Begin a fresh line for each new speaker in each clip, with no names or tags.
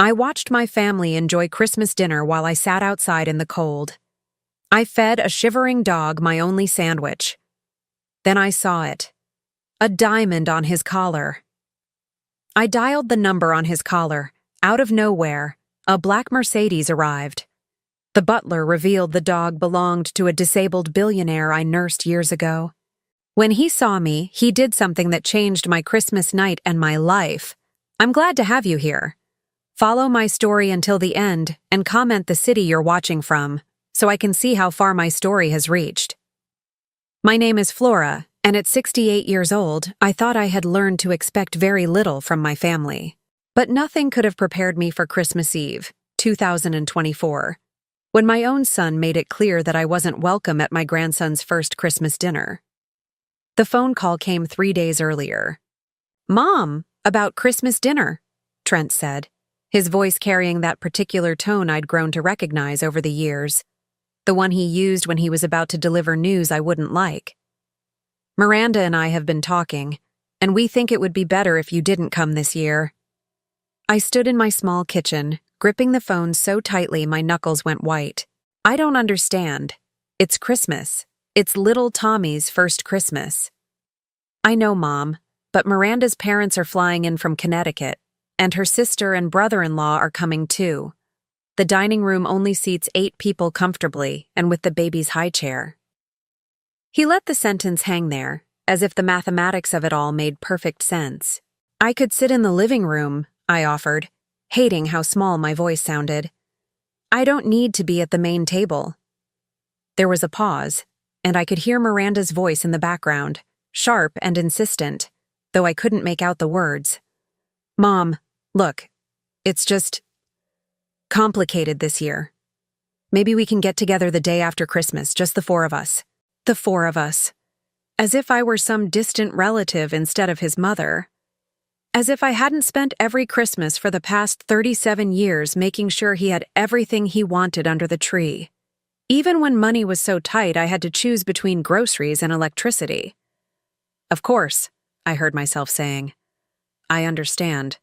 I watched my family enjoy Christmas dinner while I sat outside in the cold. I fed a shivering dog my only sandwich. Then I saw it. A diamond on his collar. I dialed the number on his collar. Out of nowhere, a black Mercedes arrived. The butler revealed the dog belonged to a disabled billionaire I nursed years ago. When he saw me, he did something that changed my Christmas night and my life. I'm glad to have you here. Follow my story until the end and comment the city you're watching from, so I can see how far my story has reached. My name is Flora, and at 68 years old, I thought I had learned to expect very little from my family. But nothing could have prepared me for Christmas Eve, 2024, when my own son made it clear that I wasn't welcome at my grandson's first Christmas dinner. The phone call came 3 days earlier. "Mom, about Christmas dinner," Trent said, his voice carrying that particular tone I'd grown to recognize over the years, the one he used when he was about to deliver news I wouldn't like. "Miranda and I have been talking, and we think it would be better if you didn't come this year." I stood in my small kitchen, gripping the phone so tightly my knuckles went white. "I don't understand. It's Christmas. It's little Tommy's first Christmas." "I know, Mom, but Miranda's parents are flying in from Connecticut, and her sister and brother-in-law are coming too. The dining room only seats 8 people comfortably and with the baby's high chair." He let the sentence hang there, as if the mathematics of it all made perfect sense. "I could sit in the living room," I offered, hating how small my voice sounded. "I don't need to be at the main table." There was a pause, and I could hear Miranda's voice in the background, sharp and insistent, though I couldn't make out the words. "Mom, look, it's just complicated this year. Maybe we can get together the day after Christmas, just the 4 of us." The 4 of us. As if I were some distant relative instead of his mother. As if I hadn't spent every Christmas for the past 37 years making sure he had everything he wanted under the tree. Even when money was so tight I had to choose between groceries and electricity. "Of course," I heard myself saying. "I understand."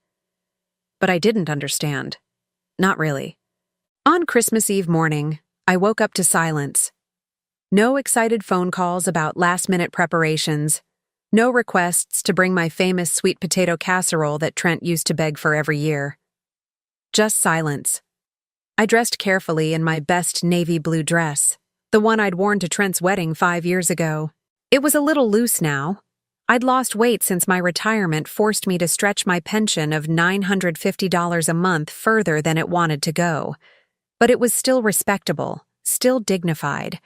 But I didn't understand. Not really. On Christmas Eve morning, I woke up to silence. No excited phone calls about last-minute preparations. No requests to bring my famous sweet potato casserole that Trent used to beg for every year. Just silence. I dressed carefully in my best navy blue dress, the one I'd worn to Trent's wedding 5 years ago. It was a little loose now. I'd lost weight since my retirement forced me to stretch my pension of $950 a month further than it wanted to go. But it was still respectable, still dignified.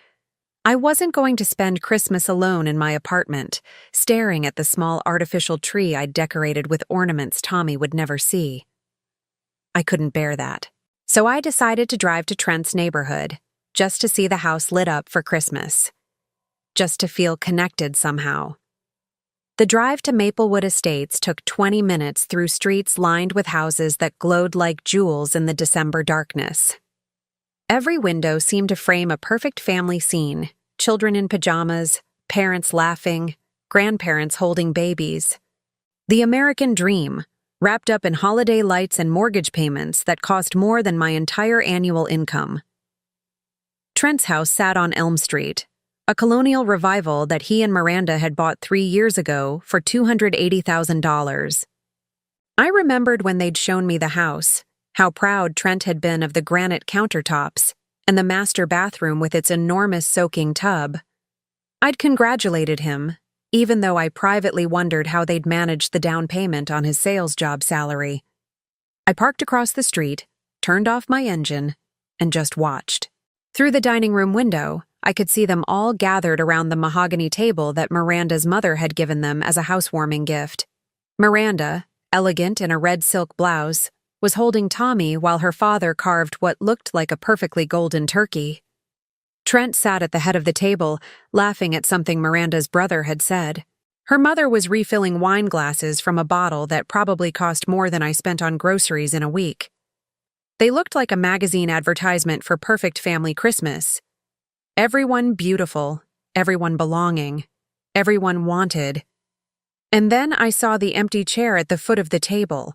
I wasn't going to spend Christmas alone in my apartment, staring at the small artificial tree I'd decorated with ornaments Tommy would never see. I couldn't bear that. So I decided to drive to Trent's neighborhood, just to see the house lit up for Christmas. Just to feel connected somehow. The drive to Maplewood Estates took 20 minutes through streets lined with houses that glowed like jewels in the December darkness. Every window seemed to frame a perfect family scene, children in pajamas, parents laughing, grandparents holding babies. The American dream, wrapped up in holiday lights and mortgage payments that cost more than my entire annual income. Trent's house sat on Elm Street, a colonial revival that he and Miranda had bought 3 years ago for $280,000. I remembered when they'd shown me the house, how proud Trent had been of the granite countertops and the master bathroom with its enormous soaking tub. I'd congratulated him, even though I privately wondered how they'd managed the down payment on his sales job salary. I parked across the street, turned off my engine, and just watched. Through the dining room window, I could see them all gathered around the mahogany table that Miranda's mother had given them as a housewarming gift. Miranda, elegant in a red silk blouse, was holding Tommy while her father carved what looked like a perfectly golden turkey. Trent sat at the head of the table, laughing at something Miranda's brother had said. Her mother was refilling wine glasses from a bottle that probably cost more than I spent on groceries in a week. They looked like a magazine advertisement for perfect family Christmas. Everyone beautiful, everyone belonging, everyone wanted. And then I saw the empty chair at the foot of the table.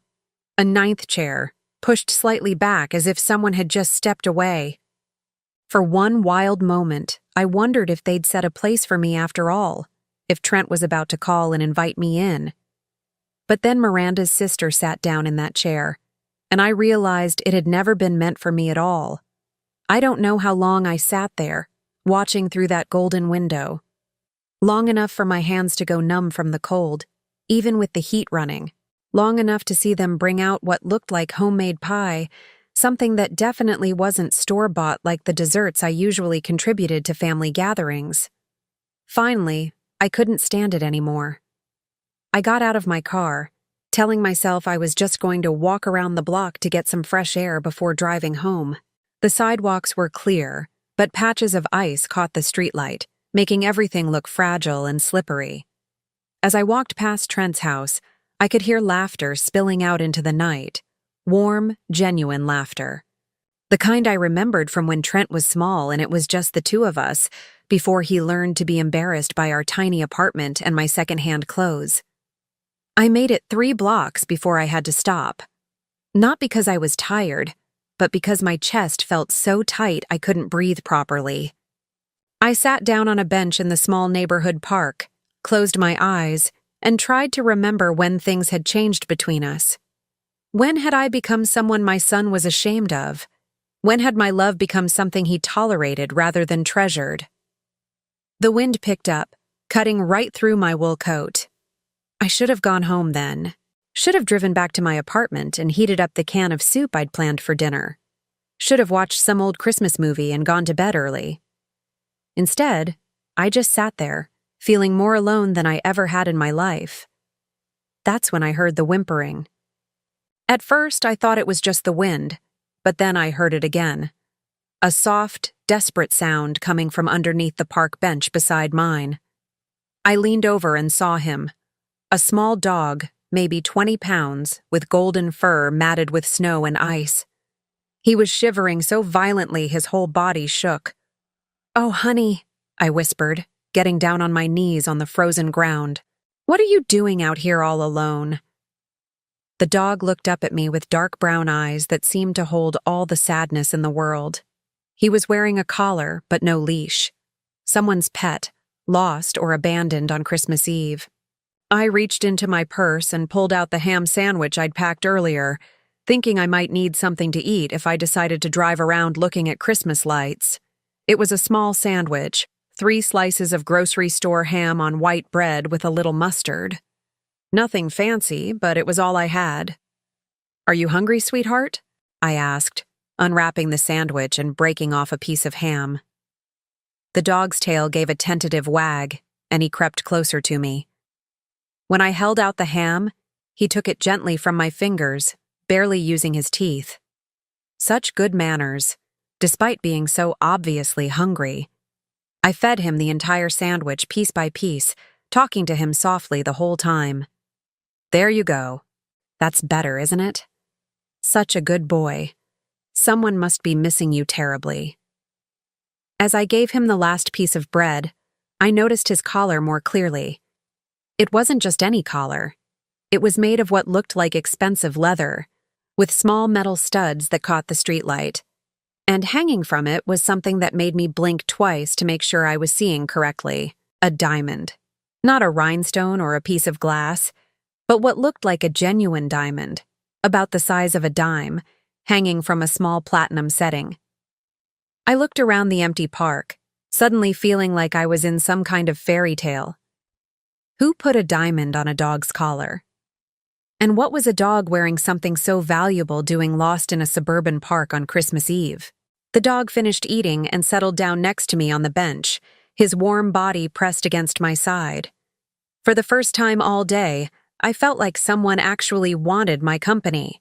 A 9th chair, pushed slightly back as if someone had just stepped away. For one wild moment, I wondered if they'd set a place for me after all, if Trent was about to call and invite me in. But then Miranda's sister sat down in that chair, and I realized it had never been meant for me at all. I don't know how long I sat there, watching through that golden window. Long enough for my hands to go numb from the cold, even with the heat running. Long enough to see them bring out what looked like homemade pie, something that definitely wasn't store-bought like the desserts I usually contributed to family gatherings. Finally, I couldn't stand it anymore. I got out of my car, telling myself I was just going to walk around the block to get some fresh air before driving home. The sidewalks were clear, but patches of ice caught the streetlight, making everything look fragile and slippery. As I walked past Trent's house, I could hear laughter spilling out into the night. Warm, genuine laughter. The kind I remembered from when Trent was small and it was just the two of us, before he learned to be embarrassed by our tiny apartment and my secondhand clothes. I made it 3 blocks before I had to stop. Not because I was tired, but because my chest felt so tight I couldn't breathe properly. I sat down on a bench in the small neighborhood park, closed my eyes, and tried to remember when things had changed between us. When had I become someone my son was ashamed of? When had my love become something he tolerated rather than treasured? The wind picked up, cutting right through my wool coat. I should have gone home then. Should have driven back to my apartment and heated up the can of soup I'd planned for dinner. Should have watched some old Christmas movie and gone to bed early. Instead, I just sat there, feeling more alone than I ever had in my life. That's when I heard the whimpering. At first, I thought it was just the wind, but then I heard it again. A soft, desperate sound coming from underneath the park bench beside mine. I leaned over and saw him. A small dog, maybe 20 pounds, with golden fur matted with snow and ice. He was shivering so violently his whole body shook. "Oh, honey," I whispered, getting down on my knees on the frozen ground. "What are you doing out here all alone?" The dog looked up at me with dark brown eyes that seemed to hold all the sadness in the world. He was wearing a collar, but no leash. Someone's pet, lost or abandoned on Christmas Eve. I reached into my purse and pulled out the ham sandwich I'd packed earlier, thinking I might need something to eat if I decided to drive around looking at Christmas lights. It was a small sandwich, 3 slices of grocery store ham on white bread with a little mustard. Nothing fancy, but it was all I had. "Are you hungry, sweetheart?" I asked, unwrapping the sandwich and breaking off a piece of ham. The dog's tail gave a tentative wag, and he crept closer to me. When I held out the ham, he took it gently from my fingers, barely using his teeth. Such good manners, despite being so obviously hungry. I fed him the entire sandwich piece by piece, talking to him softly the whole time. "There you go. That's better, isn't it? Such a good boy. Someone must be missing you terribly." As I gave him the last piece of bread, I noticed his collar more clearly. It wasn't just any collar. It was made of what looked like expensive leather, with small metal studs that caught the streetlight. And hanging from it was something that made me blink twice to make sure I was seeing correctly. A diamond. Not a rhinestone or a piece of glass, but what looked like a genuine diamond, about the size of a dime, hanging from a small platinum setting. I looked around the empty park, suddenly feeling like I was in some kind of fairy tale. Who put a diamond on a dog's collar? And what was a dog wearing something so valuable doing lost in a suburban park on Christmas Eve? The dog finished eating and settled down next to me on the bench, his warm body pressed against my side. For the first time all day, I felt like someone actually wanted my company.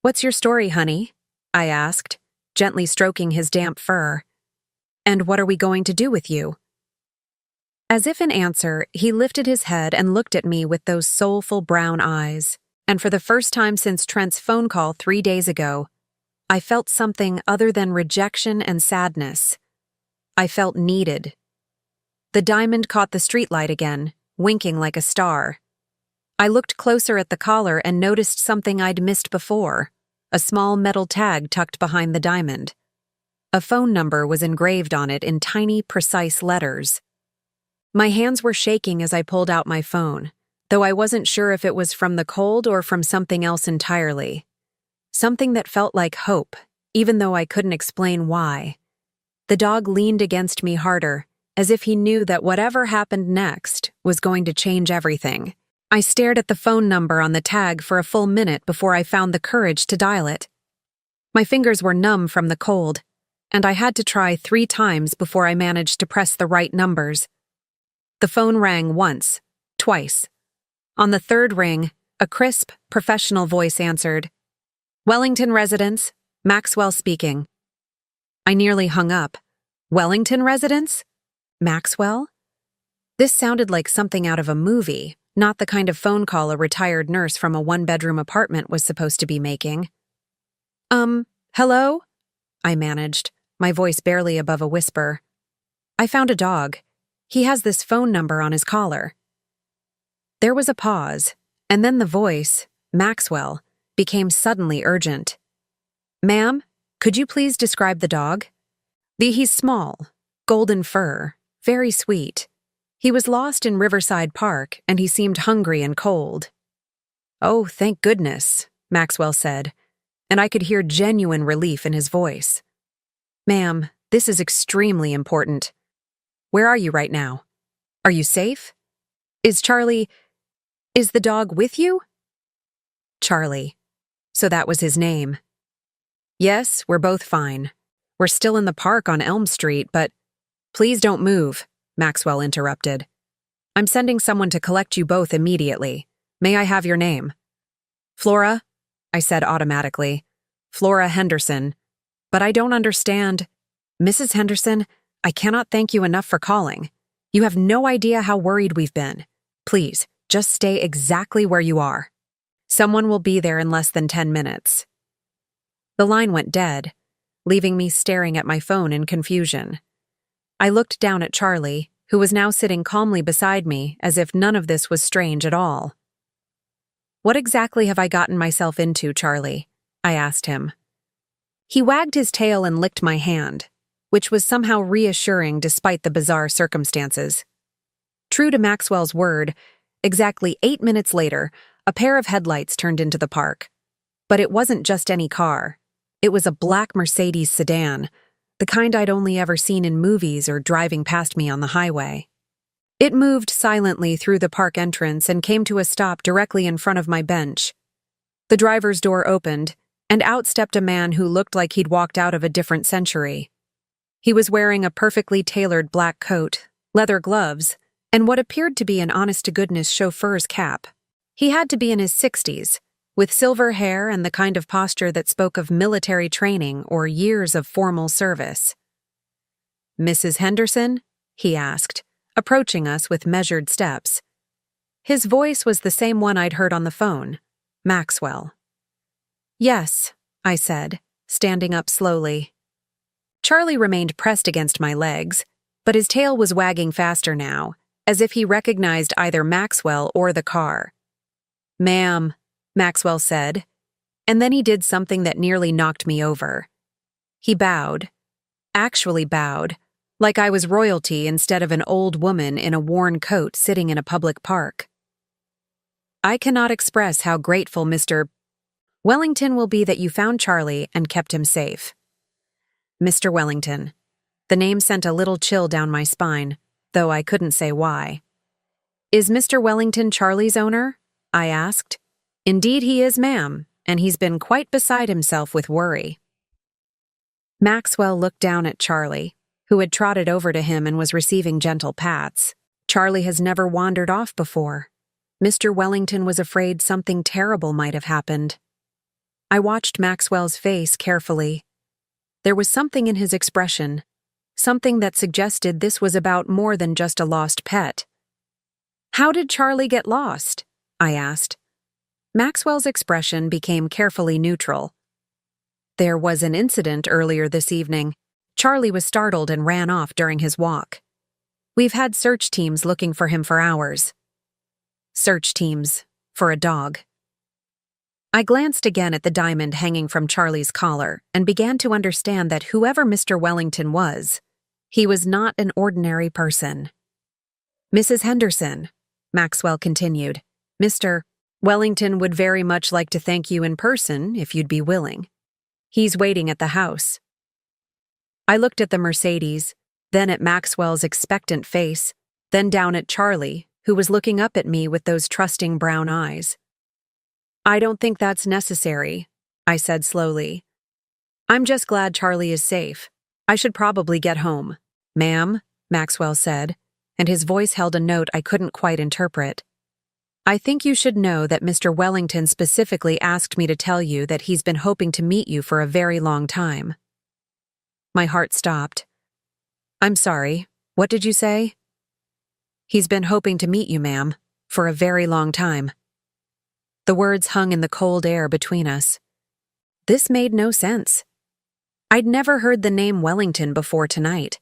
"What's your story, honey?" I asked, gently stroking his damp fur. "And what are we going to do with you?" As if in answer, he lifted his head and looked at me with those soulful brown eyes. And for the first time since Trent's phone call 3 days ago, I felt something other than rejection and sadness. I felt needed. The diamond caught the streetlight again, winking like a star. I looked closer at the collar and noticed something I'd missed before. a small metal tag tucked behind the diamond. A phone number was engraved on it in tiny, precise letters. My hands were shaking as I pulled out my phone, though I wasn't sure if it was from the cold or from something else entirely. Something that felt like hope, even though I couldn't explain why. The dog leaned against me harder, as if he knew that whatever happened next was going to change everything. I stared at the phone number on the tag for a full minute before I found the courage to dial it. My fingers were numb from the cold, and I had to try 3 times before I managed to press the right numbers. The phone rang once, twice. On the 3rd ring, a crisp, professional voice answered. "Wellington Residence, Maxwell speaking." I nearly hung up. Wellington Residence? Maxwell? This sounded like something out of a movie, not the kind of phone call a retired nurse from a 1-bedroom apartment was supposed to be making. Hello? I managed, my voice barely above a whisper. "I found a dog. He has this phone number on his collar." There was a pause, and then the voice, Maxwell, became suddenly urgent. "Ma'am, could you please describe the dog?" He's small, golden fur, very sweet. He was lost in Riverside Park, and he seemed hungry and cold. "Oh, thank goodness," Maxwell said, and I could hear genuine relief in his voice. "Ma'am, this is extremely important. Where are you right now? Are you safe? Is the dog with you?" Charlie. So that was his name. "Yes, we're both fine. We're still in the park on Elm Street, but—" "Please don't move," Maxwell interrupted. "I'm sending someone to collect you both immediately. May I have your name?" "Flora," I said automatically. "Flora Henderson. But I don't understand." "Mrs. Henderson, I cannot thank you enough for calling. You have no idea how worried we've been. Please, just stay exactly where you are. Someone will be there in less than 10 minutes. The line went dead, leaving me staring at my phone in confusion. I looked down at Charlie, who was now sitting calmly beside me as if none of this was strange at all. "What exactly have I gotten myself into, Charlie?" I asked him. He wagged his tail and licked my hand, which was somehow reassuring despite the bizarre circumstances. True to Maxwell's word, exactly 8 minutes later, a pair of headlights turned into the park. But it wasn't just any car. It was a black Mercedes sedan, the kind I'd only ever seen in movies or driving past me on the highway. It moved silently through the park entrance and came to a stop directly in front of my bench. The driver's door opened, and out stepped a man who looked like he'd walked out of a different century. He was wearing a perfectly tailored black coat, leather gloves, and what appeared to be an honest-to-goodness chauffeur's cap. He had to be in his 60s, with silver hair and the kind of posture that spoke of military training or years of formal service. "Mrs. Henderson?" he asked, approaching us with measured steps. His voice was the same one I'd heard on the phone, Maxwell. "Yes," I said, standing up slowly. Charlie remained pressed against my legs, but his tail was wagging faster now, as if he recognized either Maxwell or the car. "Ma'am," Maxwell said, and then he did something that nearly knocked me over. He bowed, actually bowed, like I was royalty instead of an old woman in a worn coat sitting in a public park. "I cannot express how grateful Mr. Wellington will be that you found Charlie and kept him safe." Mr. Wellington. The name sent a little chill down my spine, though I couldn't say why. "Is Mr. Wellington Charlie's owner?" I asked. "Indeed he is, ma'am, and he's been quite beside himself with worry." Maxwell looked down at Charlie, who had trotted over to him and was receiving gentle pats. Charlie has never wandered off before. Mr. Wellington was afraid something terrible might have happened. I watched Maxwell's face carefully. There was something in his expression, something that suggested this was about more than just a lost pet. "How did Charlie get lost?" I asked. Maxwell's expression became carefully neutral. "There was an incident earlier this evening. Charlie was startled and ran off during his walk. We've had search teams looking for him for hours." Search teams for a dog. I glanced again at the diamond hanging from Charlie's collar and began to understand that whoever Mr. Wellington was, he was not an ordinary person. Mrs. Henderson, Maxwell continued, Mr. Wellington would very much like to thank you in person if you'd be willing. He's waiting at the house. I looked at the Mercedes, then at Maxwell's expectant face, then down at Charlie, who was looking up at me with those trusting brown eyes. I don't think that's necessary, I said slowly. I'm just glad Charlie is safe. I should probably get home. Ma'am, Maxwell said, and his voice held a note I couldn't quite interpret. I think you should know that Mr. Wellington specifically asked me to tell you that he's been hoping to meet you for a very long time. My heart stopped. I'm sorry, what did you say? He's been hoping to meet you, ma'am, for a very long time. The words hung in the cold air between us. This made no sense. I'd never heard the name Wellington before tonight.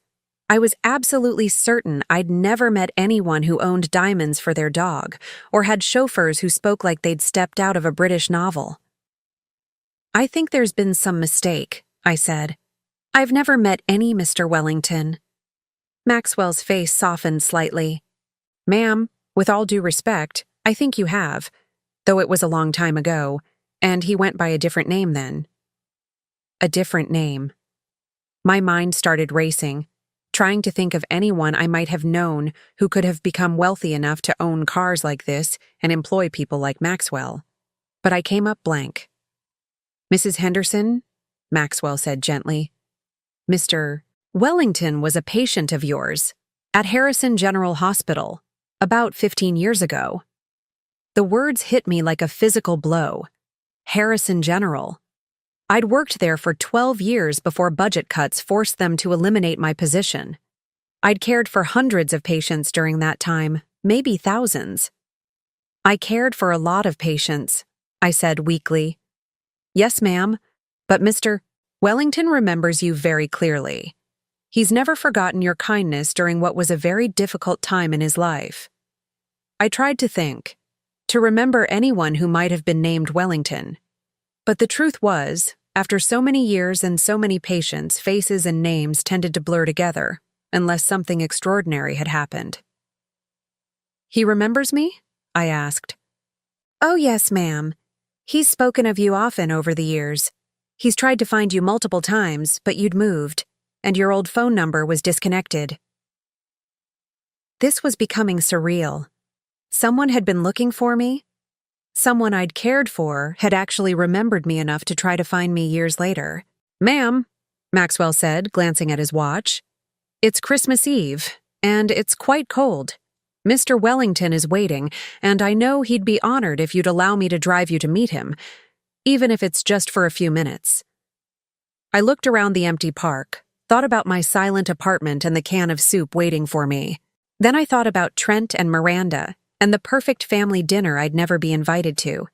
I was absolutely certain I'd never met anyone who owned diamonds for their dog, or had chauffeurs who spoke like they'd stepped out of a British novel. I think there's been some mistake, I said. I've never met any Mr. Wellington. Maxwell's face softened slightly. Ma'am, with all due respect, I think you have, though it was a long time ago, and he went by a different name then. A different name. My mind started racing, trying to think of anyone I might have known who could have become wealthy enough to own cars like this and employ people like Maxwell. But I came up blank. Mrs. Henderson, Maxwell said gently. Mr. Wellington was a patient of yours at Harrison General Hospital about 15 years ago. The words hit me like a physical blow. Harrison General. I'd worked there for 12 years before budget cuts forced them to eliminate my position. I'd cared for hundreds of patients during that time, maybe thousands. I cared for a lot of patients, I said weakly. Yes, ma'am, but Mr. Wellington remembers you very clearly. He's never forgotten your kindness during what was a very difficult time in his life. I tried to think, to remember anyone who might have been named Wellington. But the truth was, after so many years and so many patients, faces and names tended to blur together, unless something extraordinary had happened. He remembers me? I asked. Oh, yes, ma'am. He's spoken of you often over the years. He's tried to find you multiple times, but you'd moved, and your old phone number was disconnected. This was becoming surreal. Someone had been looking for me. Someone I'd cared for had actually remembered me enough to try to find me years later. Ma'am, Maxwell said, glancing at his watch. It's Christmas Eve, and it's quite cold. Mr. Wellington is waiting, and I know he'd be honored if you'd allow me to drive you to meet him, even if it's just for a few minutes. I looked around the empty park, thought about my silent apartment and the can of soup waiting for me. Then I thought about Trent and Miranda, and the perfect family dinner I'd never be invited to.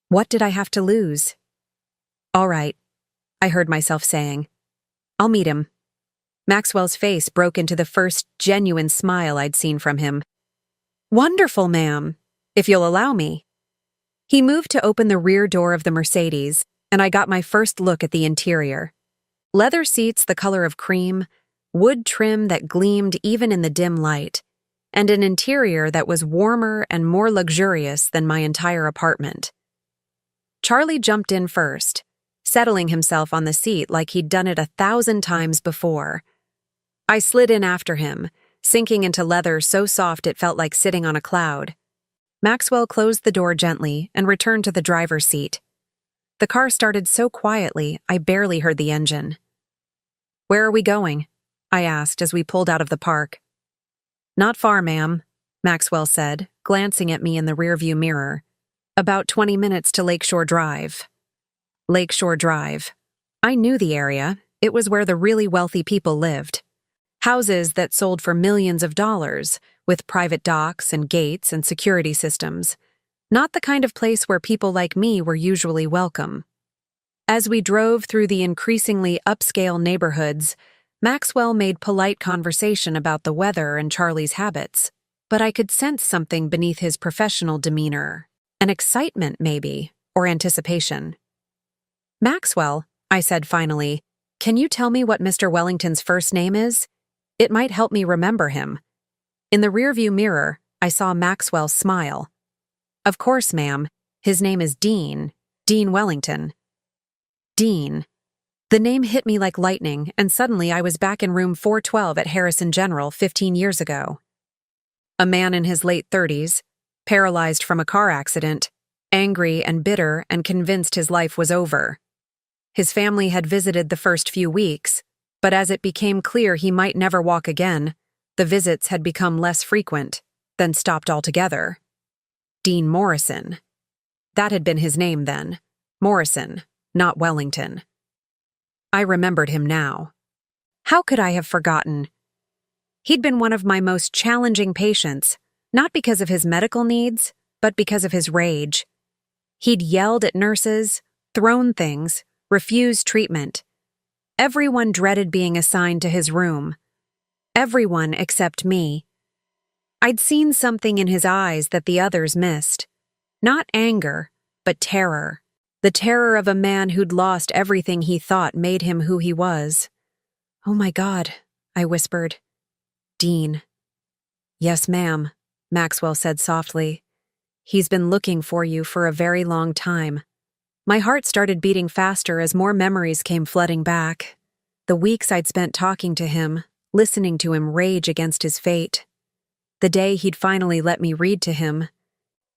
What did I have to lose? All right, I heard myself saying. I'll meet him. Maxwell's face broke into the first genuine smile I'd seen from him. Wonderful, ma'am, if you'll allow me. He moved to open the rear door of the Mercedes, and I got my first look at the interior. Leather seats the color of cream, wood trim that gleamed even in the dim light, and an interior that was warmer and more luxurious than my entire apartment. Charlie jumped in first, settling himself on the seat like he'd done it 1,000 times before. I slid in after him, sinking into leather so soft it felt like sitting on a cloud. Maxwell closed the door gently and returned to the driver's seat. The car started so quietly, I barely heard the engine. Where are we going? I asked as we pulled out of the park. Not far, ma'am, Maxwell said, glancing at me in the rearview mirror. About 20 minutes to Lakeshore Drive. Lakeshore Drive. I knew the area. It was where the really wealthy people lived. Houses that sold for millions of dollars, with private docks and gates and security systems. Not the kind of place where people like me were usually welcome. As we drove through the increasingly upscale neighborhoods, Maxwell made polite conversation about the weather and Charlie's habits, but I could sense something beneath his professional demeanor. An excitement, maybe, or anticipation. "Maxwell," I said finally, "can you tell me what Mr. Wellington's first name is? It might help me remember him." In the rearview mirror, I saw Maxwell smile. "Of course, ma'am. His name is Dean Wellington." Dean. The name hit me like lightning, and suddenly I was back in room 412 at Harrison General 15 years ago. A man in his late 30s, paralyzed from a car accident, angry and bitter and convinced his life was over. His family had visited the first few weeks, but as it became clear he might never walk again, the visits had become less frequent, then stopped altogether. Dean Morrison. That had been his name then. Morrison, not Wellington. I remembered him now. How could I have forgotten? He'd been one of my most challenging patients, not because of his medical needs, but because of his rage. He'd yelled at nurses, thrown things, refused treatment. Everyone dreaded being assigned to his room. Everyone except me. I'd seen something in his eyes that the others missed. Not anger, but terror. The terror of a man who'd lost everything he thought made him who he was. "Oh my God," I whispered. "Dean." "Yes, ma'am," Maxwell said softly. "He's been looking for you for a very long time." My heart started beating faster as more memories came flooding back. The weeks I'd spent talking to him, listening to him rage against his fate. The day he'd finally let me read to him.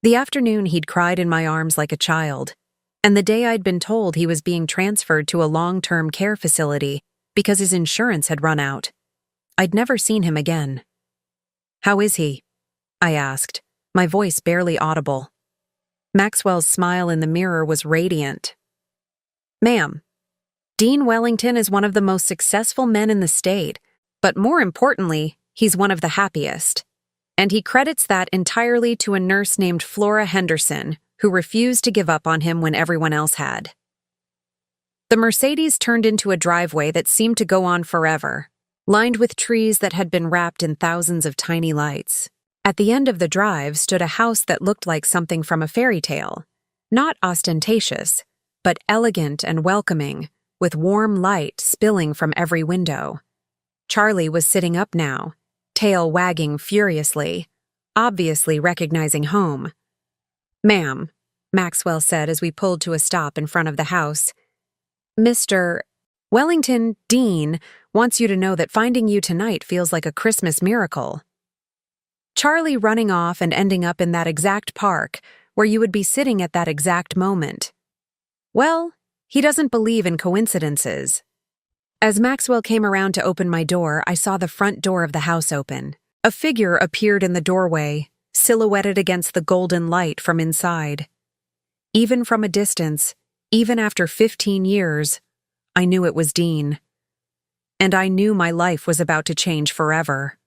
The afternoon he'd cried in my arms like a child. And the day I'd been told he was being transferred to a long-term care facility because his insurance had run out. I'd never seen him again. "How is he?" I asked, my voice barely audible. Maxwell's smile in the mirror was radiant. "Ma'am, Dean Wellington is one of the most successful men in the state, but more importantly, he's one of the happiest. And he credits that entirely to a nurse named Flora Henderson, who refused to give up on him when everyone else had." The Mercedes turned into a driveway that seemed to go on forever, lined with trees that had been wrapped in thousands of tiny lights. At the end of the drive stood a house that looked like something from a fairy tale, not ostentatious, but elegant and welcoming, with warm light spilling from every window. Charlie was sitting up now, tail wagging furiously, obviously recognizing home. "Ma'am," Maxwell said as we pulled to a stop in front of the house, "Mr. Wellington Dean wants you to know that finding you tonight feels like a Christmas miracle." Charlie running off and ending up in that exact park where you would be sitting at that exact moment. Well, he doesn't believe in coincidences. As Maxwell came around to open my door, I saw the front door of the house open. A figure appeared in the doorway, silhouetted against the golden light from inside. Even from a distance, even after 15 years, I knew it was Dean. And I knew my life was about to change forever.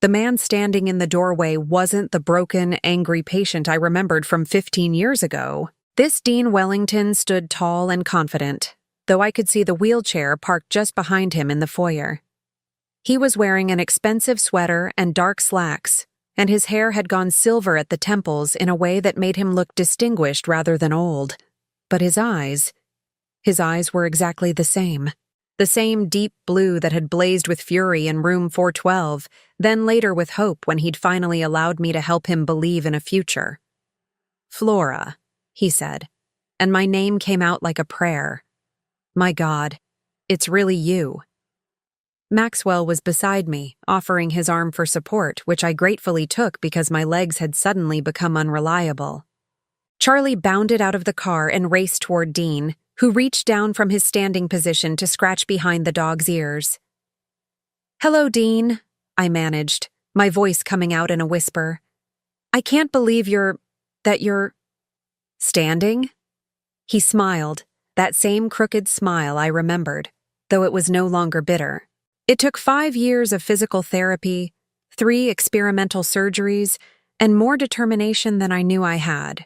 The man standing in the doorway wasn't the broken, angry patient I remembered from 15 years ago. This Dean Wellington stood tall and confident, though I could see the wheelchair parked just behind him in the foyer. He was wearing an expensive sweater and dark slacks, and his hair had gone silver at the temples in a way that made him look distinguished rather than old. But his eyes were exactly the same deep blue that had blazed with fury in room 412, then later with hope when he'd finally allowed me to help him believe in a future. "Flora," he said, and my name came out like a prayer. "My God, it's really you." Maxwell was beside me, offering his arm for support, which I gratefully took because my legs had suddenly become unreliable. Charlie bounded out of the car and raced toward Dean, who reached down from his standing position to scratch behind the dog's ears. "Hello, Dean," I managed, my voice coming out in a whisper. "I can't believe you're standing?" He smiled, that same crooked smile I remembered, though it was no longer bitter. It took 5 years of physical therapy, 3 experimental surgeries, and more determination than I knew I had.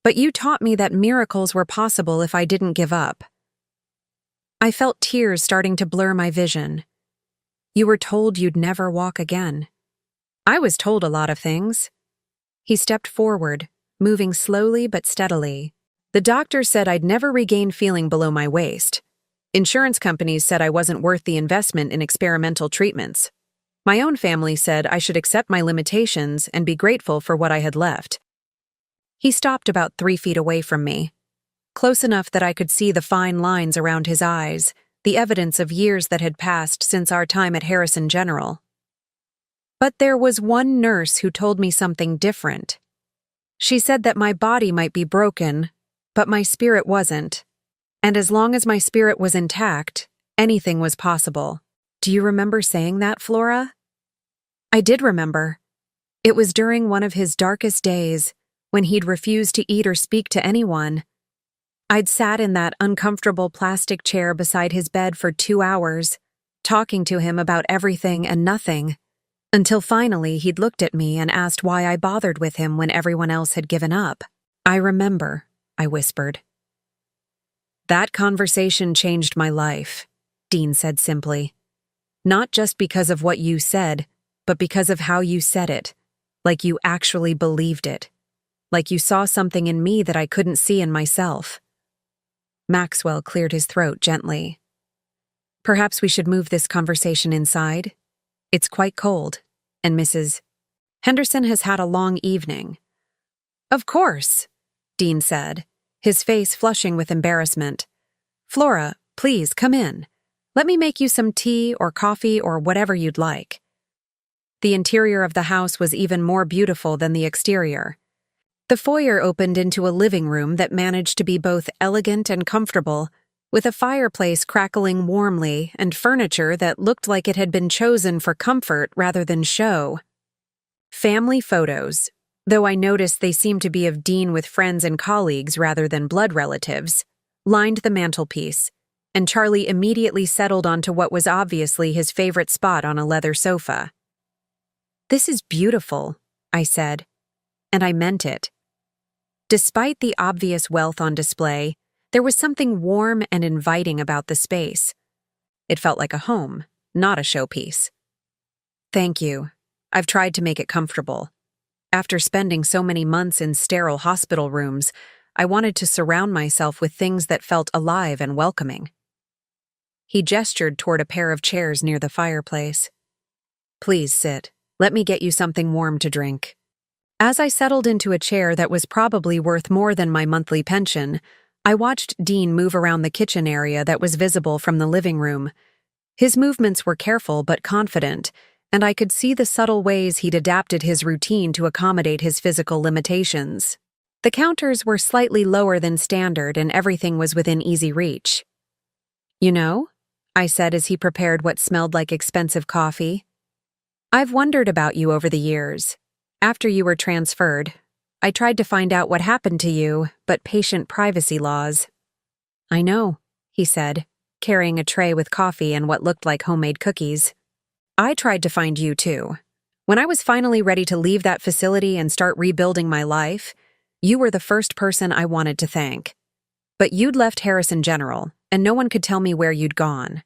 But you taught me that miracles were possible if I didn't give up. I felt tears starting to blur my vision. You were told you'd never walk again. I was told a lot of things. He stepped forward, moving slowly but steadily. The doctor said I'd never regain feeling below my waist. Insurance companies said I wasn't worth the investment in experimental treatments. My own family said I should accept my limitations and be grateful for what I had left. He stopped about 3 feet away from me, close enough that I could see the fine lines around his eyes, the evidence of years that had passed since our time at Harrison General. But there was one nurse who told me something different. She said that my body might be broken, but my spirit wasn't. And as long as my spirit was intact, anything was possible. Do you remember saying that, Flora? I did remember. It was during one of his darkest days, when he'd refused to eat or speak to anyone. I'd sat in that uncomfortable plastic chair beside his bed for 2 hours, talking to him about everything and nothing, until finally he'd looked at me and asked why I bothered with him when everyone else had given up. I remember, I whispered. That conversation changed my life, Dean said simply. Not just because of what you said, but because of how you said it, like you actually believed it, like you saw something in me that I couldn't see in myself. Maxwell cleared his throat gently. Perhaps we should move this conversation inside. It's quite cold, and Mrs. Henderson has had a long evening. Of course, Dean said, his face flushing with embarrassment. Flora, please come in. Let me make you some tea or coffee or whatever you'd like. The interior of the house was even more beautiful than the exterior. The foyer opened into a living room that managed to be both elegant and comfortable, with a fireplace crackling warmly and furniture that looked like it had been chosen for comfort rather than show. Family photos, though I noticed they seemed to be of Dean with friends and colleagues rather than blood relatives, lined the mantelpiece, and Charlie immediately settled onto what was obviously his favorite spot on a leather sofa. This is beautiful, I said, and I meant it. Despite the obvious wealth on display, there was something warm and inviting about the space. It felt like a home, not a showpiece. Thank you. I've tried to make it comfortable. After spending so many months in sterile hospital rooms, I wanted to surround myself with things that felt alive and welcoming. He gestured toward a pair of chairs near the fireplace. Please sit. Let me get you something warm to drink. As I settled into a chair that was probably worth more than my monthly pension, I watched Dean move around the kitchen area that was visible from the living room. His movements were careful but confident, and I could see the subtle ways he'd adapted his routine to accommodate his physical limitations. The counters were slightly lower than standard and everything was within easy reach. You know, I said as he prepared what smelled like expensive coffee, I've wondered about you over the years. After you were transferred, I tried to find out what happened to you, but patient privacy laws. I know, he said, carrying a tray with coffee and what looked like homemade cookies. I tried to find you too. When I was finally ready to leave that facility and start rebuilding my life, you were the first person I wanted to thank. But you'd left Harrison General, and no one could tell me where you'd gone.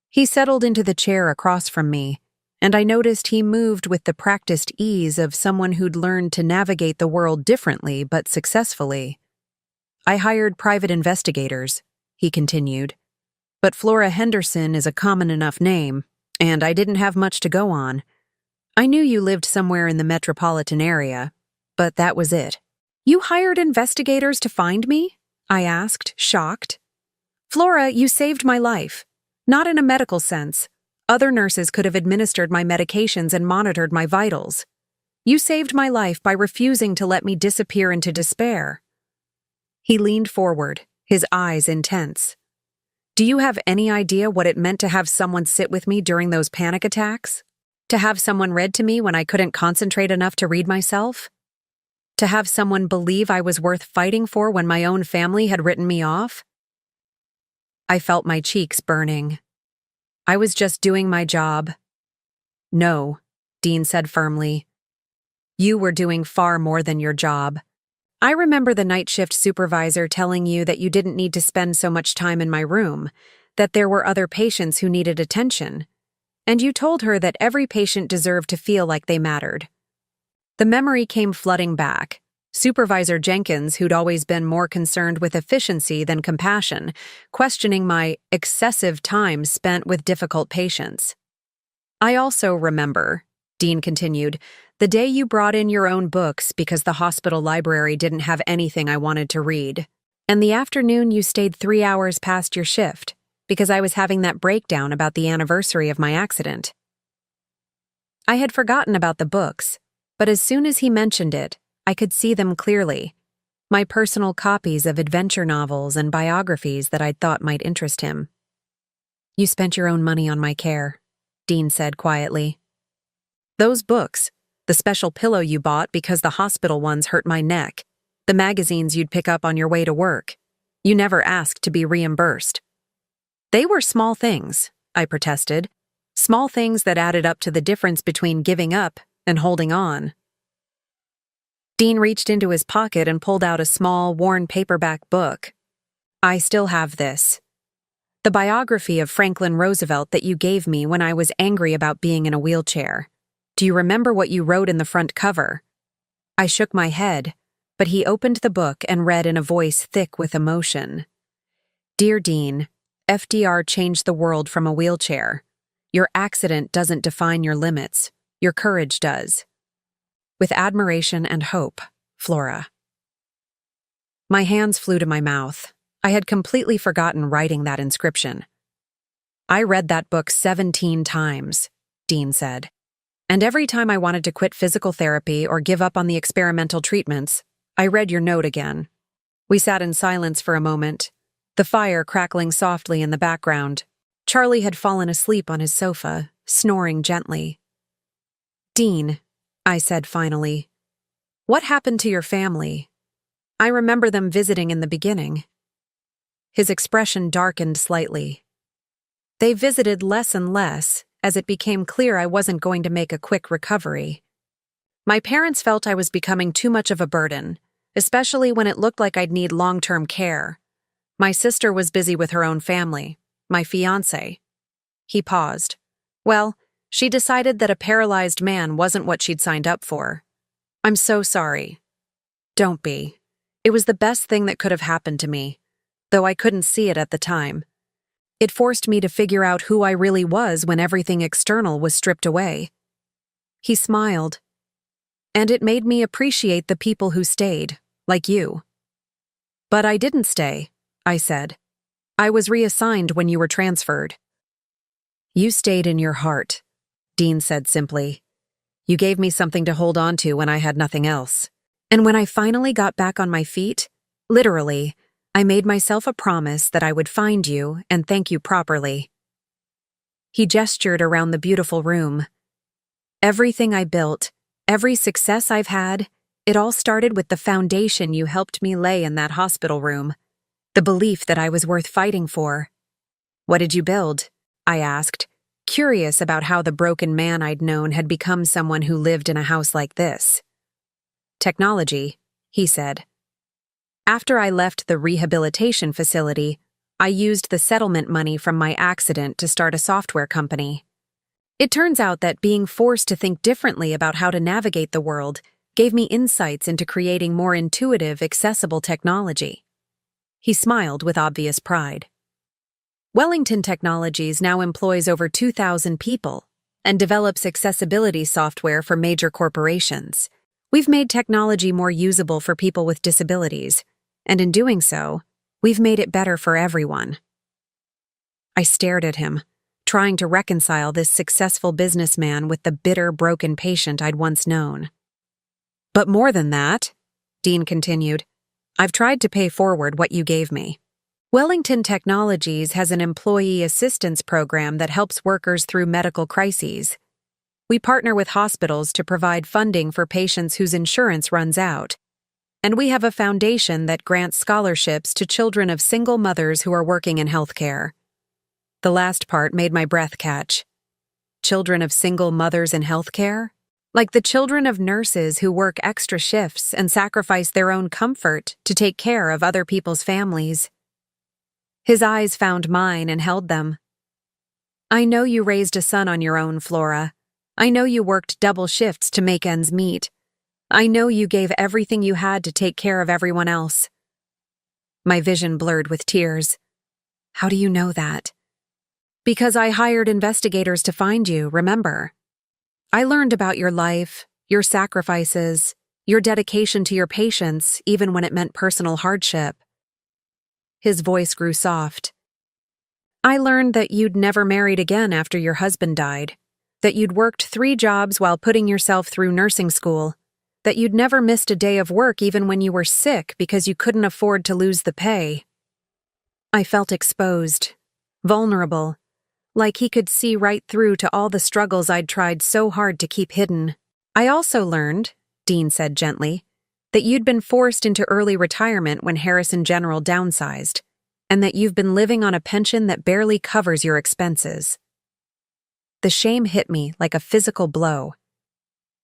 He settled into the chair across from me, and I noticed he moved with the practiced ease of someone who'd learned to navigate the world differently but successfully. I hired private investigators, he continued. But Flora Henderson is a common enough name, and I didn't have much to go on. I knew you lived somewhere in the metropolitan area, but that was it. You hired investigators to find me? I asked, shocked. Flora, you saved my life. Not in a medical sense. Other nurses could have administered my medications and monitored my vitals. You saved my life by refusing to let me disappear into despair. He leaned forward, his eyes intense. Do you have any idea what it meant to have someone sit with me during those panic attacks? To have someone read to me when I couldn't concentrate enough to read myself? To have someone believe I was worth fighting for when my own family had written me off? I felt my cheeks burning. I was just doing my job. No, Dean said firmly. You were doing far more than your job. I remember the night shift supervisor telling you that you didn't need to spend so much time in my room, that there were other patients who needed attention, and you told her that every patient deserved to feel like they mattered. The memory came flooding back, Supervisor Jenkins, who'd always been more concerned with efficiency than compassion, questioning my excessive time spent with difficult patients. I also remember, Dean continued, the day you brought in your own books because the hospital library didn't have anything I wanted to read, and the afternoon you stayed 3 hours past your shift because I was having that breakdown about the anniversary of my accident. I had forgotten about the books, but as soon as he mentioned it, I could see them clearly. My personal copies of adventure novels and biographies that I'd thought might interest him. You spent your own money on my care, Dean said quietly. Those books, the special pillow you bought because the hospital ones hurt my neck, the magazines you'd pick up on your way to work. You never asked to be reimbursed. They were small things, I protested. Small things that added up to the difference between giving up and holding on. Dean reached into his pocket and pulled out a small, worn paperback book. I still have this. The biography of Franklin Roosevelt that you gave me when I was angry about being in a wheelchair. Do you remember what you wrote in the front cover? I shook my head, but he opened the book and read in a voice thick with emotion. Dear Dean, FDR changed the world from a wheelchair. Your accident doesn't define your limits. Your courage does. With admiration and hope, Flora. My hands flew to my mouth. I had completely forgotten writing that inscription. I read that book 17 times, Dean said. And every time I wanted to quit physical therapy or give up on the experimental treatments, I read your note again. We sat in silence for a moment, the fire crackling softly in the background. Charlie had fallen asleep on his sofa, snoring gently. Dean, I said finally, what happened to your family? I remember them visiting in the beginning. His expression darkened slightly. They visited less and less, as it became clear I wasn't going to make a quick recovery. My parents felt I was becoming too much of a burden, especially when it looked like I'd need long-term care. My sister was busy with her own family, my fiancé. He paused. Well, she decided that a paralyzed man wasn't what she'd signed up for. I'm so sorry. Don't be. It was the best thing that could have happened to me, though I couldn't see it at the time. It forced me to figure out who I really was when everything external was stripped away. He smiled. And it made me appreciate the people who stayed, like you. But I didn't stay, I said. I was reassigned when you were transferred. You stayed in your heart, Dean said simply. You gave me something to hold on to when I had nothing else. And when I finally got back on my feet, literally, I made myself a promise that I would find you and thank you properly. He gestured around the beautiful room. Everything I built, every success I've had, it all started with the foundation you helped me lay in that hospital room. The belief that I was worth fighting for. What did you build? I asked, curious about how the broken man I'd known had become someone who lived in a house like this. Technology, he said. After I left the rehabilitation facility, I used the settlement money from my accident to start a software company. It turns out that being forced to think differently about how to navigate the world gave me insights into creating more intuitive, accessible technology. He smiled with obvious pride. Wellington Technologies now employs over 2,000 people and develops accessibility software for major corporations. We've made technology more usable for people with disabilities, and in doing so, we've made it better for everyone. I stared at him, trying to reconcile this successful businessman with the bitter, broken patient I'd once known. But more than that, Dean continued, I've tried to pay forward what you gave me. Wellington Technologies has an employee assistance program that helps workers through medical crises. We partner with hospitals to provide funding for patients whose insurance runs out. And we have a foundation that grants scholarships to children of single mothers who are working in healthcare. The last part made my breath catch. Children of single mothers in healthcare? Like the children of nurses who work extra shifts and sacrifice their own comfort to take care of other people's families. His eyes found mine and held them. I know you raised a son on your own, Flora. I know you worked double shifts to make ends meet. I know you gave everything you had to take care of everyone else. My vision blurred with tears. How do you know that? Because I hired investigators to find you, remember? I learned about your life, your sacrifices, your dedication to your patients, even when it meant personal hardship. His voice grew soft. I learned that you'd never married again after your husband died, that you'd worked 3 jobs while putting yourself through nursing school, that you'd never missed a day of work even when you were sick because you couldn't afford to lose the pay. I felt exposed, vulnerable, like he could see right through to all the struggles I'd tried so hard to keep hidden. I also learned, Dean said gently, that you'd been forced into early retirement when Harrison General downsized, and that you've been living on a pension that barely covers your expenses. The shame hit me like a physical blow.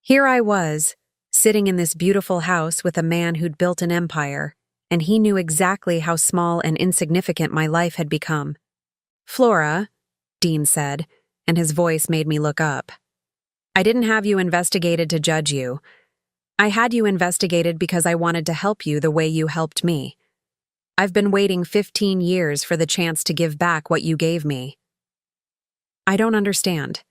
Here I was, sitting in this beautiful house with a man who'd built an empire, and he knew exactly how small and insignificant my life had become. Flora, Dean said, and his voice made me look up. I didn't have you investigated to judge you. I had you investigated because I wanted to help you the way you helped me. I've been waiting 15 years for the chance to give back what you gave me. I don't understand.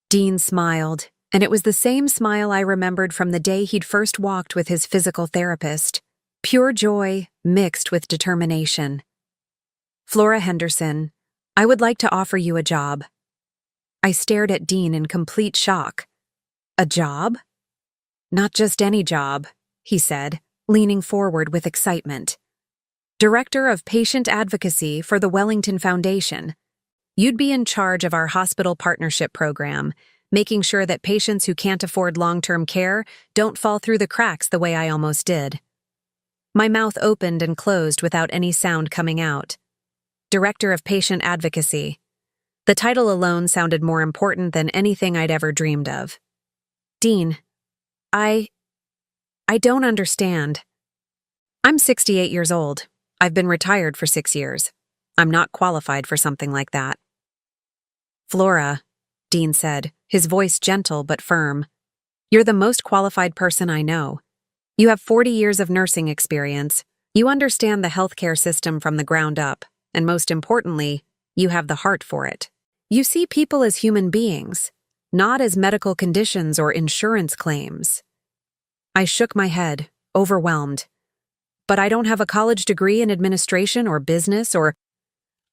Dean smiled, and it was the same smile I remembered from the day he'd first walked with his physical therapist. Pure joy mixed with determination. Flora Henderson, I would like to offer you a job. I stared at Dean in complete shock. A job? Not just any job, he said, leaning forward with excitement. Director of Patient Advocacy for the Wellington Foundation. You'd be in charge of our hospital partnership program, making sure that patients who can't afford long-term care don't fall through the cracks the way I almost did. My mouth opened and closed without any sound coming out. Director of Patient Advocacy. The title alone sounded more important than anything I'd ever dreamed of. Dean, I don't understand. I'm 68 years old. I've been retired for 6 years. I'm not qualified for something like that. Flora, Dean said, his voice gentle but firm. You're the most qualified person I know. You have 40 years of nursing experience. You understand the healthcare system from the ground up, and most importantly, you have the heart for it. You see people as human beings, not as medical conditions or insurance claims. I shook my head, overwhelmed. But I don't have a college degree in administration or business or...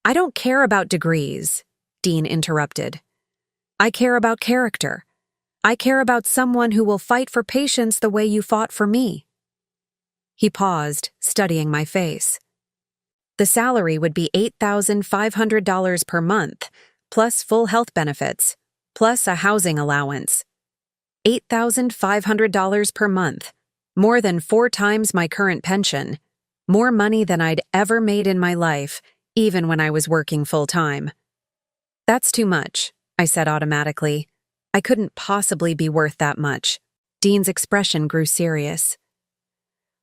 I don't care about degrees, Dean interrupted. I care about character. I care about someone who will fight for patients the way you fought for me. He paused, studying my face. The salary would be $8,500 per month, plus full health benefits, plus a housing allowance. $8,500 per month, more than 4 times my current pension, more money than I'd ever made in my life, even when I was working full-time. That's too much, I said automatically. I couldn't possibly be worth that much. Dean's expression grew serious.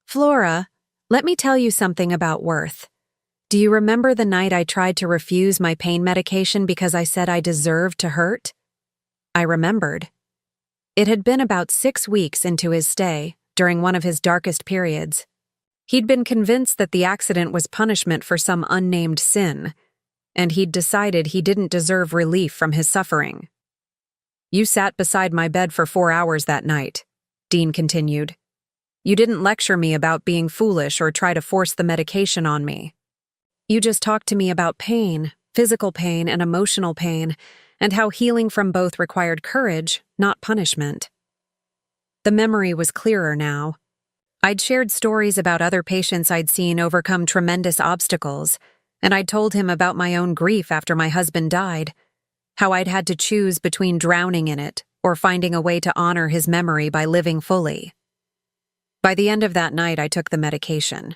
Flora, let me tell you something about worth. Do you remember the night I tried to refuse my pain medication because I said I deserved to hurt? I remembered. It had been about 6 weeks into his stay, during one of his darkest periods. He'd been convinced that the accident was punishment for some unnamed sin, and he'd decided he didn't deserve relief from his suffering. You sat beside my bed for 4 hours that night, Dean continued. You didn't lecture me about being foolish or try to force the medication on me. You just talked to me about pain, physical pain and emotional pain, and how healing from both required courage, not punishment. The memory was clearer now. I'd shared stories about other patients I'd seen overcome tremendous obstacles, and I'd told him about my own grief after my husband died, how I'd had to choose between drowning in it or finding a way to honor his memory by living fully. By the end of that night, I took the medication.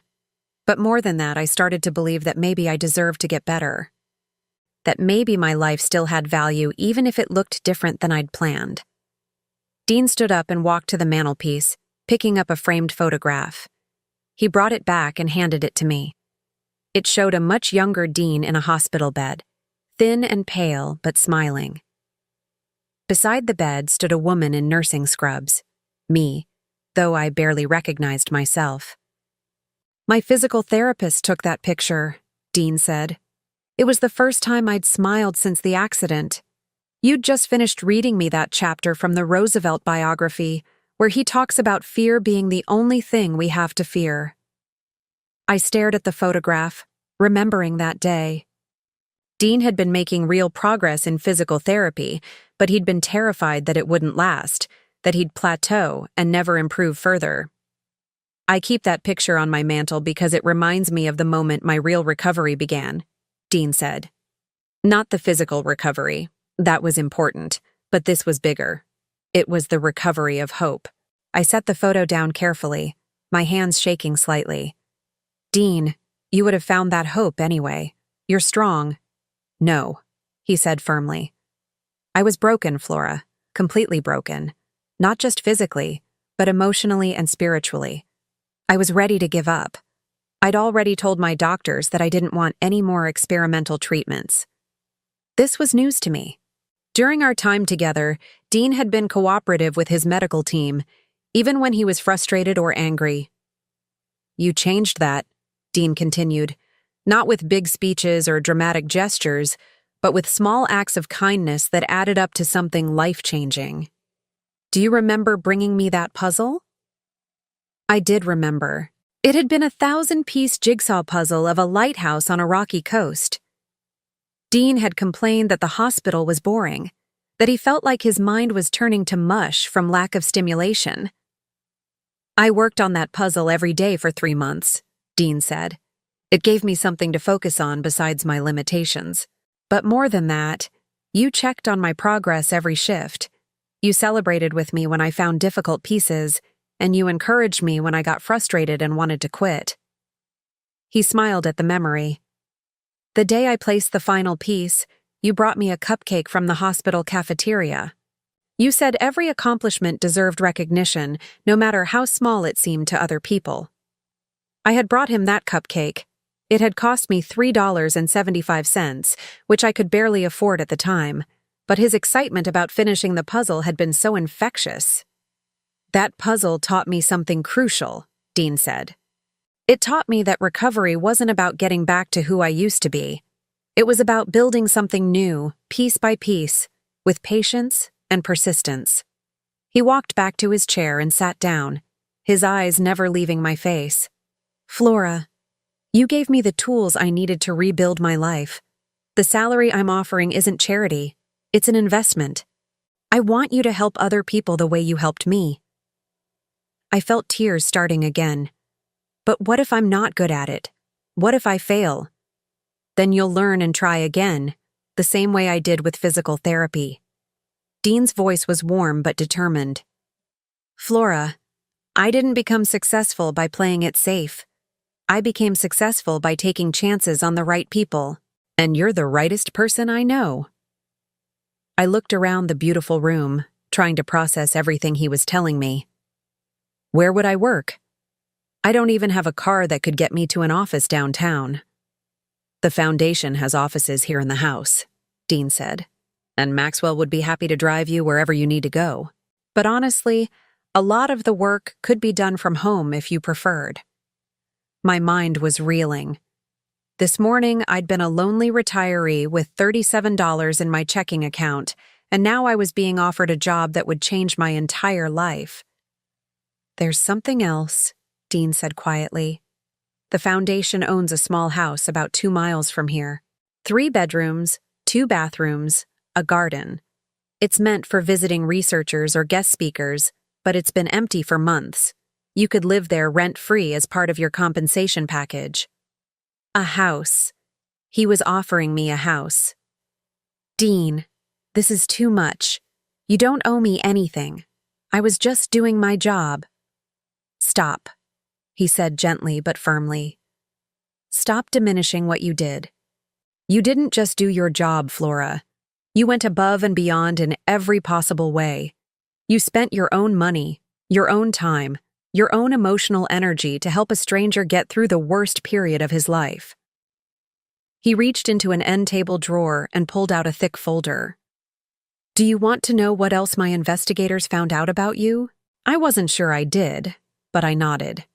But more than that, I started to believe that maybe I deserved to get better. That maybe my life still had value even if it looked different than I'd planned. Dean stood up and walked to the mantelpiece, picking up a framed photograph. He brought it back and handed it to me. It showed a much younger Dean in a hospital bed, thin and pale but smiling. Beside the bed stood a woman in nursing scrubs, me, though I barely recognized myself. My physical therapist took that picture, Dean said. It was the first time I'd smiled since the accident. You'd just finished reading me that chapter from the Roosevelt biography, where he talks about fear being the only thing we have to fear. I stared at the photograph, remembering that day. Dean had been making real progress in physical therapy, but he'd been terrified that it wouldn't last, that he'd plateau and never improve further. I keep that picture on my mantle because it reminds me of the moment my real recovery began, Dean said. Not the physical recovery. That was important, but this was bigger. It was the recovery of hope. I set the photo down carefully, my hands shaking slightly. Dean, you would have found that hope anyway. You're strong. No, he said firmly. I was broken, Flora, completely broken. Not just physically, but emotionally and spiritually. I was ready to give up. I'd already told my doctors that I didn't want any more experimental treatments. This was news to me. During our time together, Dean had been cooperative with his medical team, even when he was frustrated or angry. You changed that, Dean continued, not with big speeches or dramatic gestures, but with small acts of kindness that added up to something life-changing. Do you remember bringing me that puzzle? I did remember. It had been a 1,000-piece jigsaw puzzle of a lighthouse on a rocky coast. Dean had complained that the hospital was boring, that he felt like his mind was turning to mush from lack of stimulation. I worked on that puzzle every day for 3 months, Dean said. It gave me something to focus on besides my limitations. But more than that, you checked on my progress every shift. You celebrated with me when I found difficult pieces, and you encouraged me when I got frustrated and wanted to quit. He smiled at the memory. The day I placed the final piece, you brought me a cupcake from the hospital cafeteria. You said every accomplishment deserved recognition, no matter how small it seemed to other people. I had brought him that cupcake. It had cost me $3.75, which I could barely afford at the time, but his excitement about finishing the puzzle had been so infectious. That puzzle taught me something crucial, Dean said. It taught me that recovery wasn't about getting back to who I used to be. It was about building something new, piece by piece, with patience and persistence. He walked back to his chair and sat down, his eyes never leaving my face. Flora, you gave me the tools I needed to rebuild my life. The salary I'm offering isn't charity, it's an investment. I want you to help other people the way you helped me. I felt tears starting again. But what if I'm not good at it? What if I fail? Then you'll learn and try again, the same way I did with physical therapy. Dean's voice was warm but determined. Flora, I didn't become successful by playing it safe. I became successful by taking chances on the right people, and you're the rightest person I know. I looked around the beautiful room, trying to process everything he was telling me. Where would I work? I don't even have a car that could get me to an office downtown. The foundation has offices here in the house, Dean said, and Maxwell would be happy to drive you wherever you need to go. But honestly, a lot of the work could be done from home if you preferred. My mind was reeling. This morning, I'd been a lonely retiree with $37 in my checking account, and now I was being offered a job that would change my entire life. There's something else, Dean said quietly. The foundation owns a small house about 2 miles from here. 3 bedrooms, 2 bathrooms, a garden. It's meant for visiting researchers or guest speakers, but it's been empty for months. You could live there rent-free as part of your compensation package. A house. He was offering me a house. Dean, this is too much. You don't owe me anything. I was just doing my job. Stop, he said gently but firmly. Stop diminishing what you did. You didn't just do your job, Flora. You went above and beyond in every possible way. You spent your own money, your own time, your own emotional energy to help a stranger get through the worst period of his life. He reached into an end-table drawer and pulled out a thick folder. Do you want to know what else my investigators found out about you? I wasn't sure I did, but I nodded.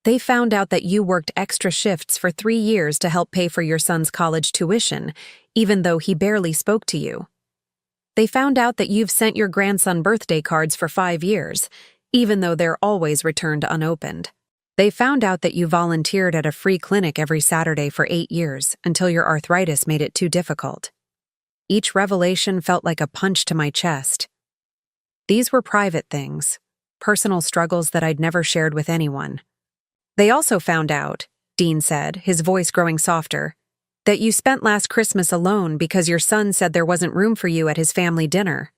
They found out that you worked extra shifts for 3 years to help pay for your son's college tuition, even though he barely spoke to you. They found out that you've sent your grandson birthday cards for 5 years, even though they're always returned unopened. They found out that you volunteered at a free clinic every Saturday for 8 years until your arthritis made it too difficult. Each revelation felt like a punch to my chest. These were private things, personal struggles that I'd never shared with anyone. They also found out, Dean said, his voice growing softer, that you spent last Christmas alone because your son said there wasn't room for you at his family dinner.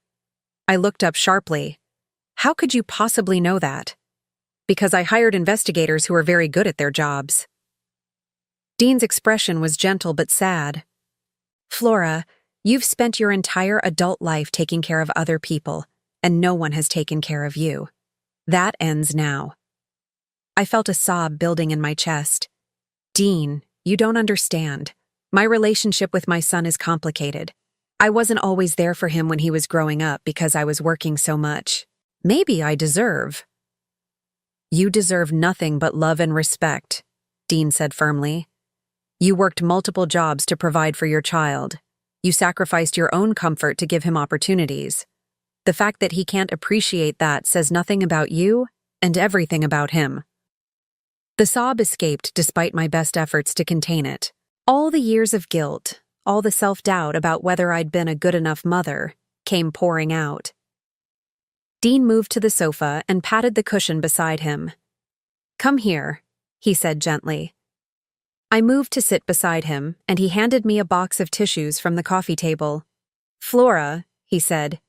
I looked up sharply. How could you possibly know that? Because I hired investigators who are very good at their jobs. Dean's expression was gentle but sad. Flora, you've spent your entire adult life taking care of other people, and no one has taken care of you. That ends now. I felt a sob building in my chest. Dean, you don't understand. My relationship with my son is complicated. I wasn't always there for him when he was growing up because I was working so much. Maybe I deserve. You deserve nothing but love and respect, Dean said firmly. You worked multiple jobs to provide for your child. You sacrificed your own comfort to give him opportunities. The fact that he can't appreciate that says nothing about you and everything about him. The sob escaped despite my best efforts to contain it. All the years of guilt, all the self-doubt about whether I'd been a good enough mother, came pouring out. Dean moved to the sofa and patted the cushion beside him. Come here, he said gently. I moved to sit beside him, and he handed me a box of tissues from the coffee table. Flora, he said,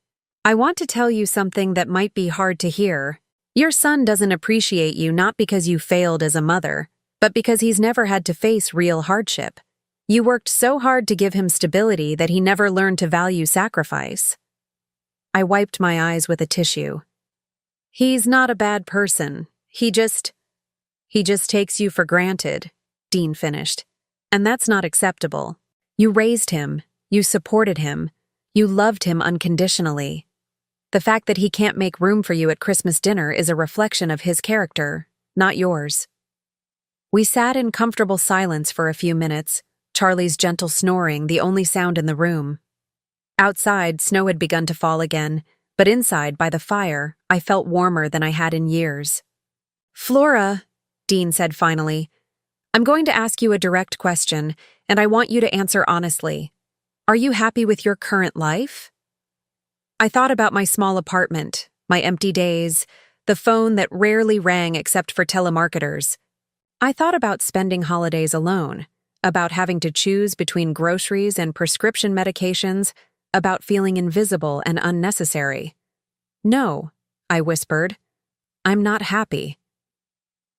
I want to tell you something that might be hard to hear. Your son doesn't appreciate you not because you failed as a mother, but because he's never had to face real hardship. You worked so hard to give him stability that he never learned to value sacrifice. I wiped my eyes with a tissue. He's not a bad person. He just takes you for granted, Dean finished. And that's not acceptable. You raised him. You supported him. You loved him unconditionally. The fact that he can't make room for you at Christmas dinner is a reflection of his character, not yours. We sat in comfortable silence for a few minutes, Charlie's gentle snoring the only sound in the room. Outside, snow had begun to fall again, but inside, by the fire, I felt warmer than I had in years. Flora, Dean said finally, I'm going to ask you a direct question, and I want you to answer honestly. Are you happy with your current life? I thought about my small apartment, my empty days, the phone that rarely rang except for telemarketers. I thought about spending holidays alone, about having to choose between groceries and prescription medications, about feeling invisible and unnecessary. No, I whispered. I'm not happy.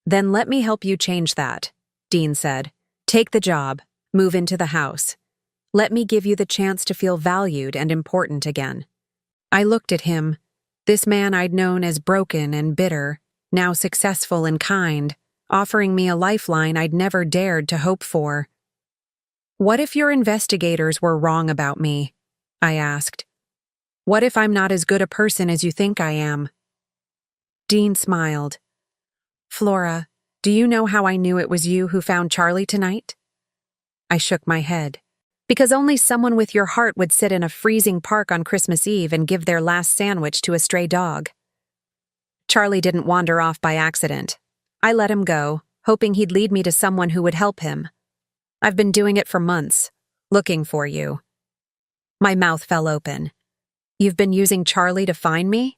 Then let me help you change that, Dean said. Take the job, move into the house. Let me give you the chance to feel valued and important again. I looked at him, this man I'd known as broken and bitter, now successful and kind, offering me a lifeline I'd never dared to hope for. What if your investigators were wrong about me? I asked. What if I'm not as good a person as you think I am? Dean smiled. Flora, do you know how I knew it was you who found Charlie tonight? I shook my head. Because only someone with your heart would sit in a freezing park on Christmas Eve and give their last sandwich to a stray dog. Charlie didn't wander off by accident. I let him go, hoping he'd lead me to someone who would help him. I've been doing it for months, looking for you. My mouth fell open. You've been using Charlie to find me?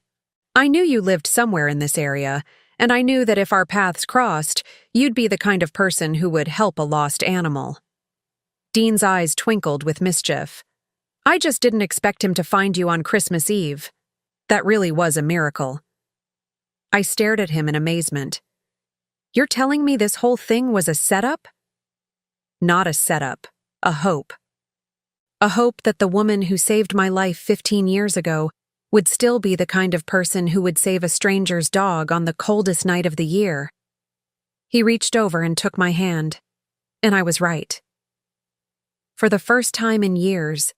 I knew you lived somewhere in this area, and I knew that if our paths crossed, you'd be the kind of person who would help a lost animal. Dean's eyes twinkled with mischief. I just didn't expect him to find you on Christmas Eve. That really was a miracle. I stared at him in amazement. You're telling me this whole thing was a setup? Not a setup, a hope. A hope that the woman who saved my life 15 years ago would still be the kind of person who would save a stranger's dog on the coldest night of the year. He reached over and took my hand, and I was right. For the first time in years,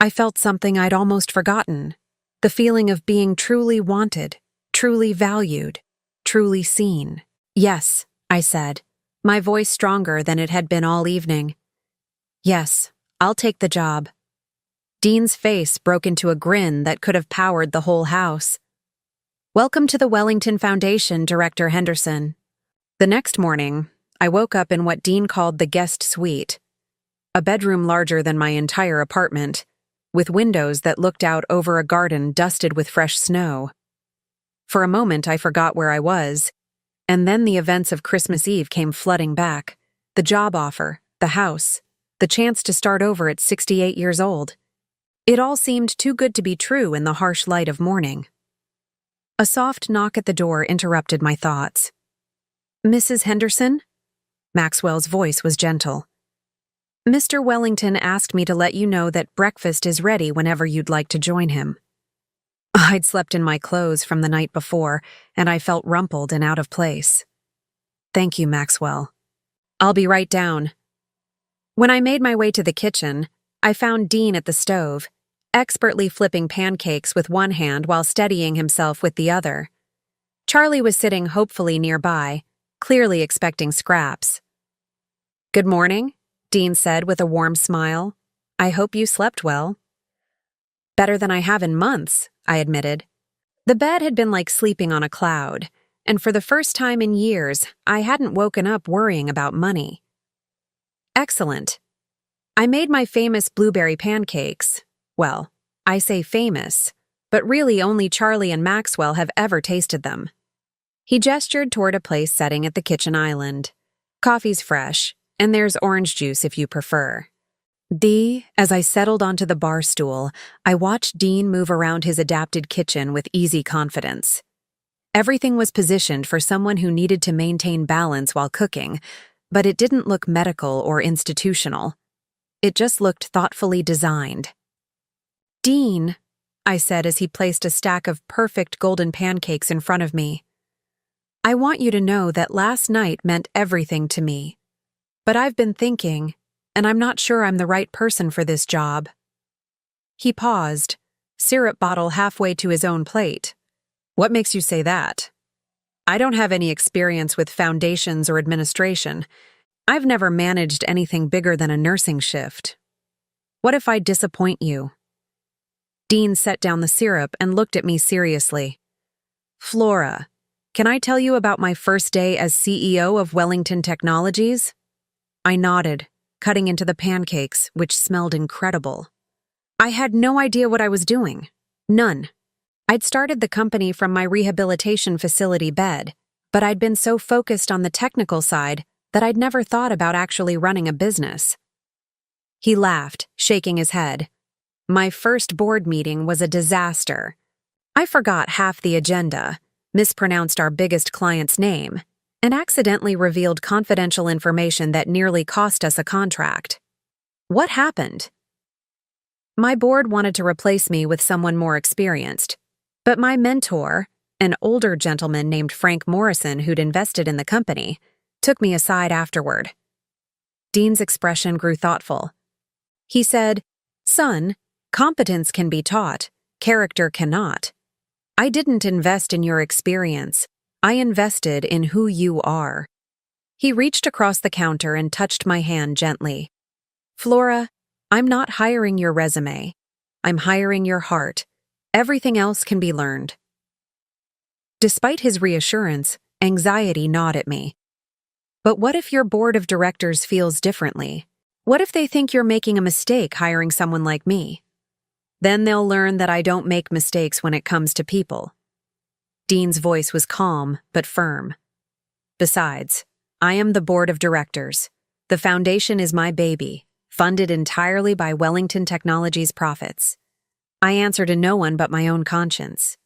I felt something I'd almost forgotten, the feeling of being truly wanted, Truly valued. Truly seen. Yes, I said, my voice stronger than it had been all evening. Yes, I'll take the job. Dean's face broke into a grin that could have powered the whole house. Welcome to the Wellington Foundation, Director Henderson. The next morning, I woke up in what Dean called the guest suite, a bedroom larger than my entire apartment, with windows that looked out over a garden dusted with fresh snow. For a moment, I forgot where I was, and then the events of Christmas Eve came flooding back. The job offer, the house, the chance to start over at 68 years old. It all seemed too good to be true in the harsh light of morning. A soft knock at the door interrupted my thoughts. Mrs. Henderson? Maxwell's voice was gentle. Mr. Wellington asked me to let you know that breakfast is ready whenever you'd like to join him. I'd slept in my clothes from the night before, and I felt rumpled and out of place. Thank you, Maxwell. I'll be right down. When I made my way to the kitchen, I found Dean at the stove, expertly flipping pancakes with one hand while steadying himself with the other. Charlie was sitting hopefully nearby, clearly expecting scraps. Good morning, Dean said with a warm smile. I hope you slept well. Better than I have in months, I admitted. The bed had been like sleeping on a cloud, and for the first time in years, I hadn't woken up worrying about money. Excellent. I made my famous blueberry pancakes. Well, I say famous, but really only Charlie and Maxwell have ever tasted them. He gestured toward a place setting at the kitchen island. Coffee's fresh, and there's orange juice if you prefer. As I settled onto the bar stool, I watched Dean move around his adapted kitchen with easy confidence. Everything was positioned for someone who needed to maintain balance while cooking, but it didn't look medical or institutional. It just looked thoughtfully designed. Dean, I said as he placed a stack of perfect golden pancakes in front of me. I want you to know that last night meant everything to me. But I've been thinking, and I'm not sure I'm the right person for this job. He paused, syrup bottle halfway to his own plate. What makes you say that? I don't have any experience with foundations or administration. I've never managed anything bigger than a nursing shift. What if I disappoint you? Dean set down the syrup and looked at me seriously. Flora, can I tell you about my first day as CEO of Wellington Technologies? I nodded, cutting into the pancakes, which smelled incredible. I had no idea what I was doing. None. I'd started the company from my rehabilitation facility bed, but I'd been so focused on the technical side that I'd never thought about actually running a business. He laughed, shaking his head. My first board meeting was a disaster. I forgot half the agenda, mispronounced our biggest client's name, and accidentally revealed confidential information that nearly cost us a contract. What happened? My board wanted to replace me with someone more experienced, but my mentor, an older gentleman named Frank Morrison who'd invested in the company, took me aside afterward. Dean's expression grew thoughtful. He said, Son, competence can be taught, character cannot. I didn't invest in your experience. I invested in who you are. He reached across the counter and touched my hand gently. Flora, I'm not hiring your resume. I'm hiring your heart. Everything else can be learned. Despite his reassurance, anxiety gnawed at me. But what if your board of directors feels differently? What if they think you're making a mistake hiring someone like me? Then they'll learn that I don't make mistakes when it comes to people. Dean's voice was calm but firm. Besides, I am the board of directors. The foundation is my baby, funded entirely by Wellington Technologies' profits. I answer to no one but my own conscience.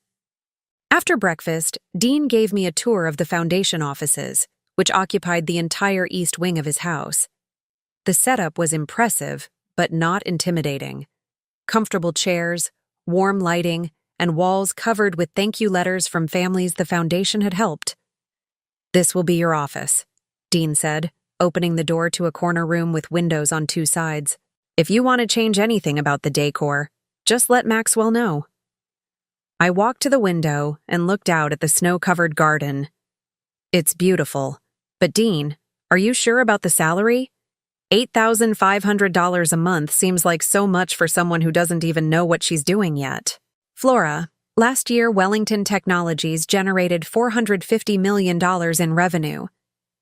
After breakfast, Dean gave me a tour of the foundation offices, which occupied the entire east wing of his house. The setup was impressive, but not intimidating. Comfortable chairs, warm lighting, and walls covered with thank you letters from families the foundation had helped. This will be your office, Dean said, opening the door to a corner room with windows on two sides. If you want to change anything about the decor, just let Maxwell know. I walked to the window and looked out at the snow-covered garden. It's beautiful. But Dean, are you sure about the salary? $8,500 a month seems like so much for someone who doesn't even know what she's doing yet. Flora, last year Wellington Technologies generated $450 million in revenue.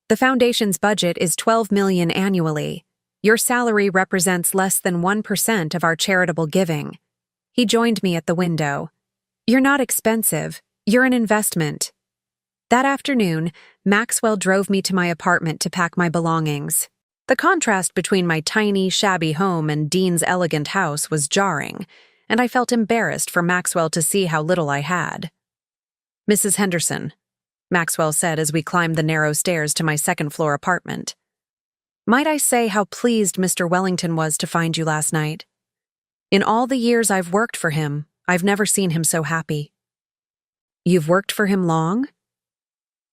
The foundation's budget is $12 million annually. Your salary represents less than 1% of our charitable giving. He joined me at the window. You're not expensive. You're an investment. That afternoon, Maxwell drove me to my apartment to pack my belongings. The contrast between my tiny, shabby home and Dean's elegant house was jarring, and I felt embarrassed for Maxwell to see how little I had. "Mrs. Henderson," Maxwell said as we climbed the narrow stairs to my second-floor apartment. "Might I say how pleased Mr. Wellington was to find you last night? In all the years I've worked for him, I've never seen him so happy." "You've worked for him long?"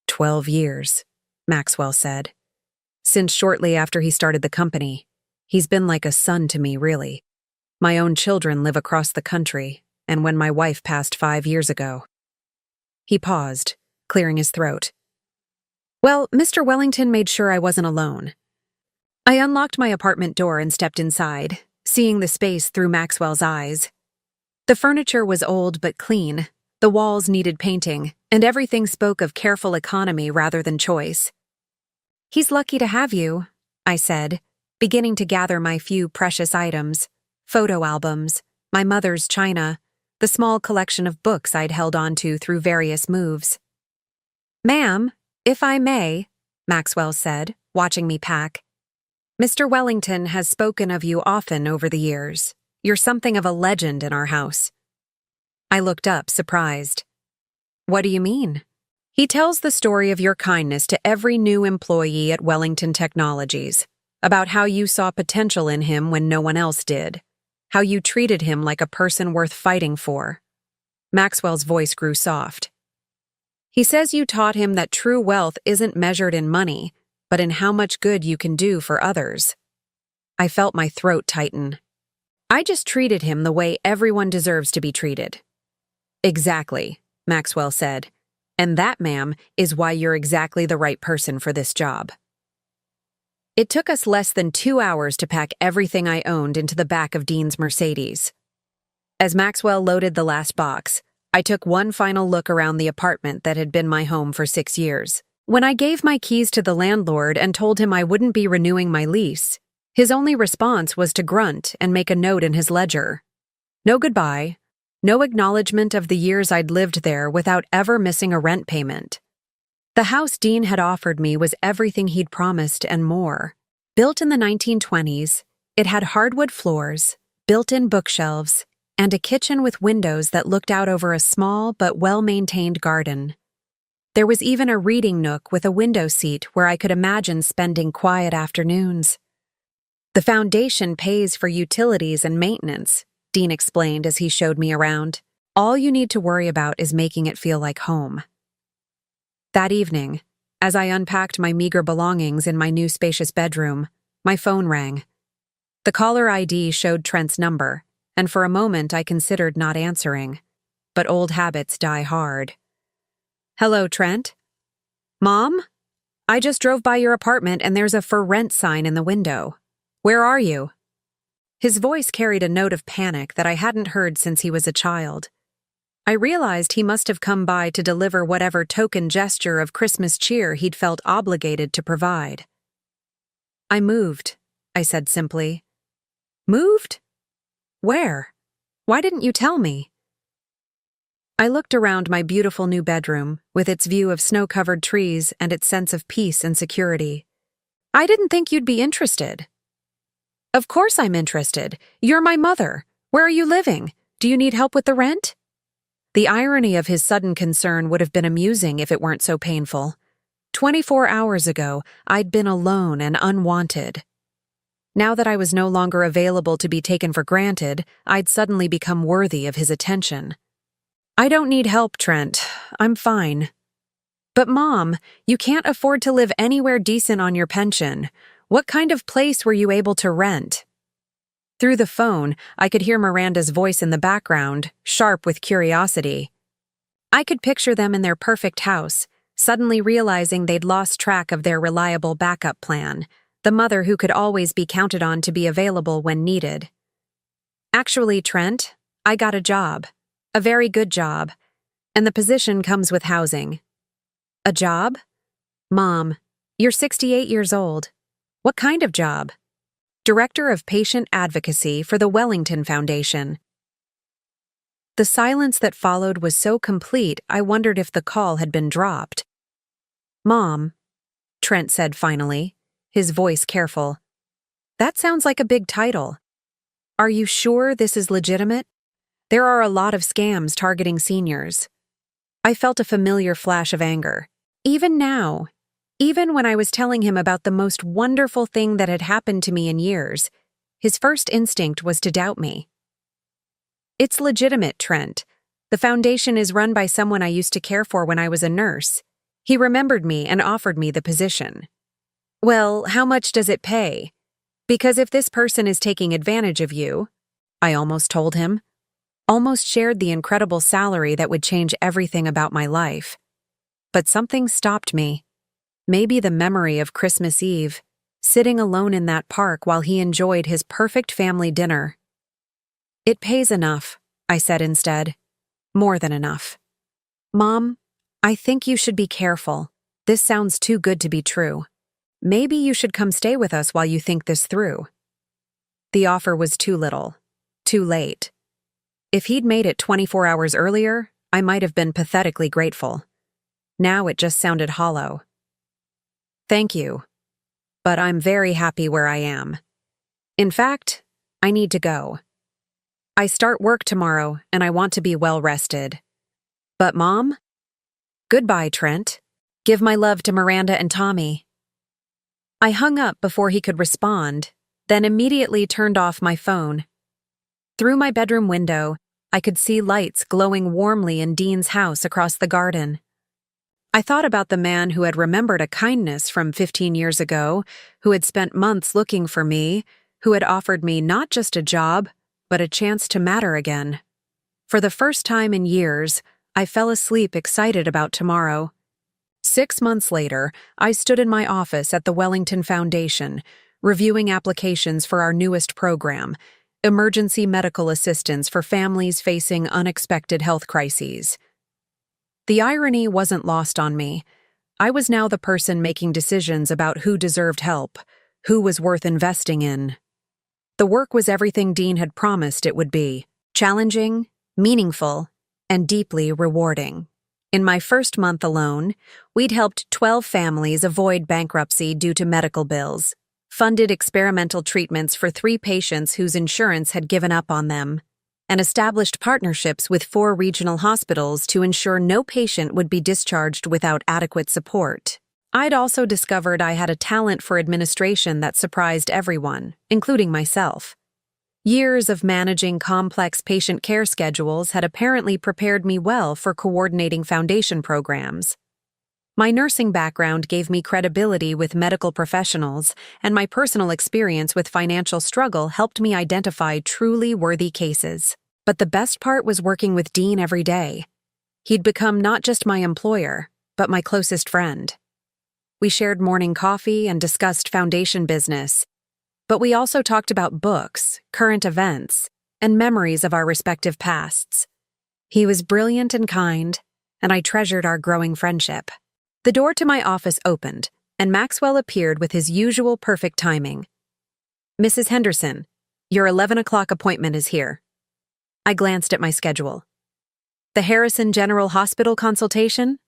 12 years, Maxwell said. "Since shortly after he started the company. He's been like a son to me, really. My own children live across the country, and when my wife passed 5 years ago." He paused, clearing his throat. Well, Mr. Wellington made sure I wasn't alone. I unlocked my apartment door and stepped inside, seeing the space through Maxwell's eyes. The furniture was old but clean, the walls needed painting, and everything spoke of careful economy rather than choice. "He's lucky to have you," I said, beginning to gather my few precious items, photo albums, my mother's china, the small collection of books I'd held onto through various moves. "Ma'am, if I may," Maxwell said, watching me pack. "Mr. Wellington has spoken of you often over the years. You're something of a legend in our house." I looked up, surprised. "What do you mean?" "He tells the story of your kindness to every new employee at Wellington Technologies, about how you saw potential in him when no one else did, how you treated him like a person worth fighting for." Maxwell's voice grew soft. "He says you taught him that true wealth isn't measured in money, but in how much good you can do for others." I felt my throat tighten. "I just treated him the way everyone deserves to be treated." "Exactly," Maxwell said. "And that, ma'am, is why you're exactly the right person for this job." It took us less than 2 hours to pack everything I owned into the back of Dean's Mercedes. As Maxwell loaded the last box, I took one final look around the apartment that had been my home for 6 years. When I gave my keys to the landlord and told him I wouldn't be renewing my lease, his only response was to grunt and make a note in his ledger. No goodbye, no acknowledgement of the years I'd lived there without ever missing a rent payment. The house Dean had offered me was everything he'd promised and more. Built in the 1920s, it had hardwood floors, built-in bookshelves, and a kitchen with windows that looked out over a small but well-maintained garden. There was even a reading nook with a window seat where I could imagine spending quiet afternoons. "The foundation pays for utilities and maintenance," Dean explained as he showed me around. "All you need to worry about is making it feel like home." That evening, as I unpacked my meager belongings in my new spacious bedroom, my phone rang. The caller ID showed Trent's number, and for a moment I considered not answering. But old habits die hard. "Hello, Trent?" "Mom? I just drove by your apartment and there's a for rent sign in the window. Where are you?" His voice carried a note of panic that I hadn't heard since he was a child. I realized he must have come by to deliver whatever token gesture of Christmas cheer he'd felt obligated to provide. "I moved," I said simply. "Moved? Where? Why didn't you tell me?" I looked around my beautiful new bedroom, with its view of snow-covered trees and its sense of peace and security. "I didn't think you'd be interested." "Of course I'm interested. You're my mother. Where are you living? Do you need help with the rent?" The irony of his sudden concern would have been amusing if it weren't so painful. 24 hours ago, I'd been alone and unwanted. Now that I was no longer available to be taken for granted, I'd suddenly become worthy of his attention. "I don't need help, Trent. I'm fine." "But Mom, you can't afford to live anywhere decent on your pension. What kind of place were you able to rent?" Through the phone, I could hear Miranda's voice in the background, sharp with curiosity. I could picture them in their perfect house, suddenly realizing they'd lost track of their reliable backup plan, the mother who could always be counted on to be available when needed. Actually, Trent, I got a job. A very good job. And the position comes with housing. A job? Mom, you're 68 years old. What kind of job? Director of Patient Advocacy for the Wellington Foundation. The silence that followed was so complete, I wondered if the call had been dropped. Mom, Trent said finally, his voice careful. That sounds like a big title. Are you sure this is legitimate? There are a lot of scams targeting seniors. I felt a familiar flash of anger. Even now, even when I was telling him about the most wonderful thing that had happened to me in years, his first instinct was to doubt me. It's legitimate, Trent. The foundation is run by someone I used to care for when I was a nurse. He remembered me and offered me the position. Well, how much does it pay? Because if this person is taking advantage of you, I almost told him, almost shared the incredible salary that would change everything about my life. But something stopped me. Maybe the memory of Christmas Eve, sitting alone in that park while he enjoyed his perfect family dinner. It pays enough, I said instead. More than enough. Mom, I think you should be careful. This sounds too good to be true. Maybe you should come stay with us while you think this through. The offer was too little. Too late. If he'd made it 24 hours earlier, I might have been pathetically grateful. Now it just sounded hollow. Thank you. But I'm very happy where I am. In fact, I need to go. I start work tomorrow and I want to be well rested. But Mom? Goodbye, Trent. Give my love to Miranda and Tommy. I hung up before he could respond, then immediately turned off my phone. Through my bedroom window, I could see lights glowing warmly in Dean's house across the garden. I thought about the man who had remembered a kindness from 15 years ago, who had spent months looking for me, who had offered me not just a job, but a chance to matter again. For the first time in years, I fell asleep excited about tomorrow. 6 months later, I stood in my office at the Wellington Foundation, reviewing applications for our newest program, Emergency Medical Assistance for Families Facing Unexpected Health Crises. The irony wasn't lost on me. I was now the person making decisions about who deserved help, who was worth investing in. The work was everything Dean had promised it would be: challenging, meaningful, and deeply rewarding. In my first month alone, we'd helped 12 families avoid bankruptcy due to medical bills, funded experimental treatments for 3 patients whose insurance had given up on them, and established partnerships with 4 regional hospitals to ensure no patient would be discharged without adequate support. I'd also discovered I had a talent for administration that surprised everyone, including myself. Years of managing complex patient care schedules had apparently prepared me well for coordinating foundation programs. My nursing background gave me credibility with medical professionals, and my personal experience with financial struggle helped me identify truly worthy cases. But the best part was working with Dean every day. He'd become not just my employer, but my closest friend. We shared morning coffee and discussed foundation business, but we also talked about books, current events, and memories of our respective pasts. He was brilliant and kind, and I treasured our growing friendship. The door to my office opened, and Maxwell appeared with his usual perfect timing. Mrs. Henderson, your 11 o'clock appointment is here. I glanced at my schedule. The Harrison General Hospital consultation?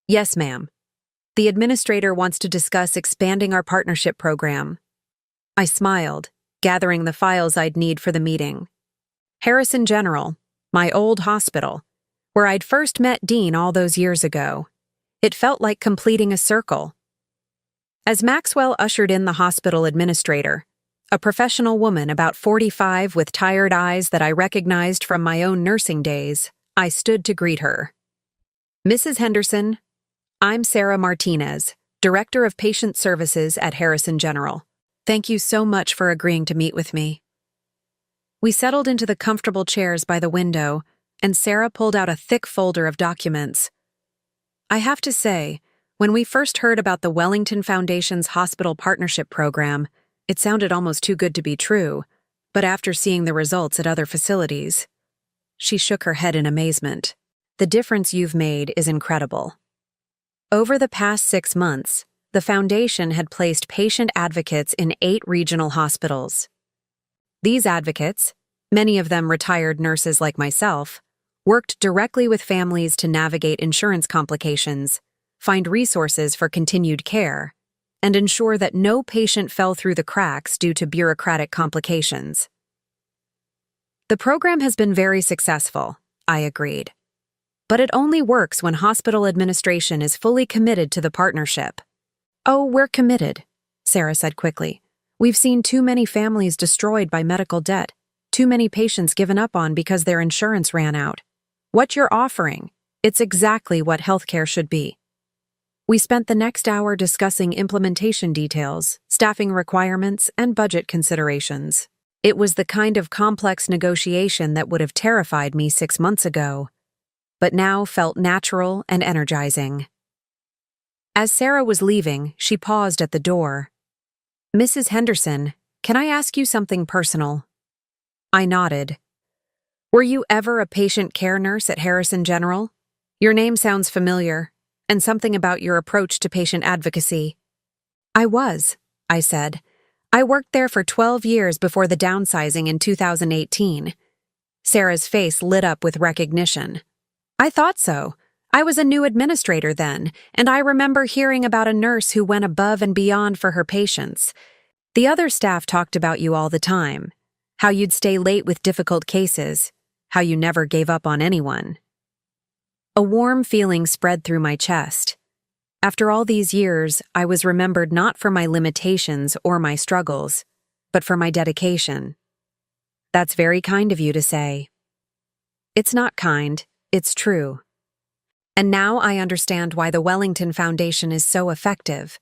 Yes, ma'am. The administrator wants to discuss expanding our partnership program. I smiled, gathering the files I'd need for the meeting. Harrison General, my old hospital, where I'd first met Dean all those years ago. It felt like completing a circle. As Maxwell ushered in the hospital administrator, a professional woman about 45 with tired eyes that I recognized from my own nursing days, I stood to greet her. Mrs. Henderson, I'm Sarah Martinez, Director of Patient Services at Harrison General. Thank you so much for agreeing to meet with me. We settled into the comfortable chairs by the window, and Sarah pulled out a thick folder of documents. I have to say, when we first heard about the Wellington Foundation's hospital partnership program, it sounded almost too good to be true, but after seeing the results at other facilities, she shook her head in amazement. The difference you've made is incredible. Over the past 6 months, the foundation had placed patient advocates in 8 regional hospitals. These advocates, many of them retired nurses like myself, worked directly with families to navigate insurance complications, find resources for continued care, and ensure that no patient fell through the cracks due to bureaucratic complications. The program has been very successful, I agreed. But it only works when hospital administration is fully committed to the partnership. Oh, we're committed, Sarah said quickly. We've seen too many families destroyed by medical debt, too many patients given up on because their insurance ran out. What you're offering, it's exactly what healthcare should be. We spent the next hour discussing implementation details, staffing requirements, and budget considerations. It was the kind of complex negotiation that would have terrified me 6 months ago, but now felt natural and energizing. As Sarah was leaving, she paused at the door. Mrs. Henderson, can I ask you something personal? I nodded. Were you ever a patient care nurse at Harrison General? Your name sounds familiar, and something about your approach to patient advocacy. I was, I said. I worked there for 12 years before the downsizing in 2018. Sarah's face lit up with recognition. I thought so. I was a new administrator then, and I remember hearing about a nurse who went above and beyond for her patients. The other staff talked about you all the time, how you'd stay late with difficult cases, how you never gave up on anyone. A warm feeling spread through my chest. After all these years, I was remembered not for my limitations or my struggles, but for my dedication. That's very kind of you to say. It's not kind, it's true. And now I understand why the Wellington Foundation is so effective.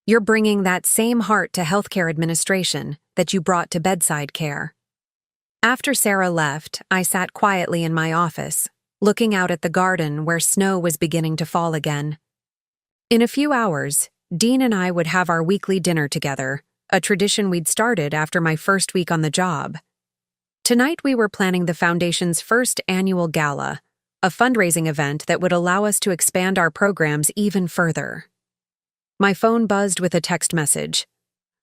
You're bringing that same heart to healthcare administration that you brought to bedside care. After Sarah left, I sat quietly in my office, looking out at the garden where snow was beginning to fall again. In a few hours, Dean and I would have our weekly dinner together, a tradition we'd started after my first week on the job. Tonight we were planning the Foundation's first annual gala, a fundraising event that would allow us to expand our programs even further. My phone buzzed with a text message.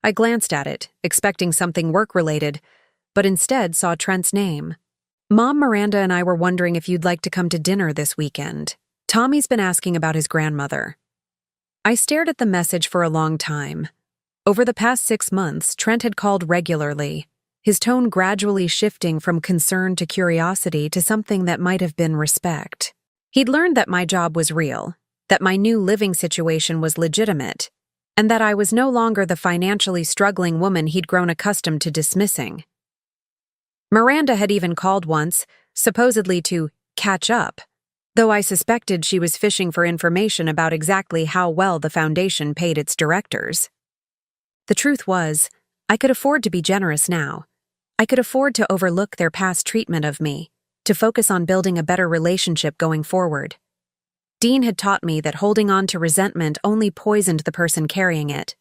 I glanced at it, expecting something work-related, but instead saw Trent's name. Mom, Miranda and I were wondering if you'd like to come to dinner this weekend. Tommy's been asking about his grandmother. I stared at the message for a long time. Over the past 6 months, Trent had called regularly, his tone gradually shifting from concern to curiosity to something that might have been respect. He'd learned that my job was real, that my new living situation was legitimate, and that I was no longer the financially struggling woman he'd grown accustomed to dismissing. Miranda had even called once, supposedly to catch up, though I suspected she was fishing for information about exactly how well the foundation paid its directors. The truth was, I could afford to be generous now. I could afford to overlook their past treatment of me, to focus on building a better relationship going forward. Dean had taught me that holding on to resentment only poisoned the person carrying it,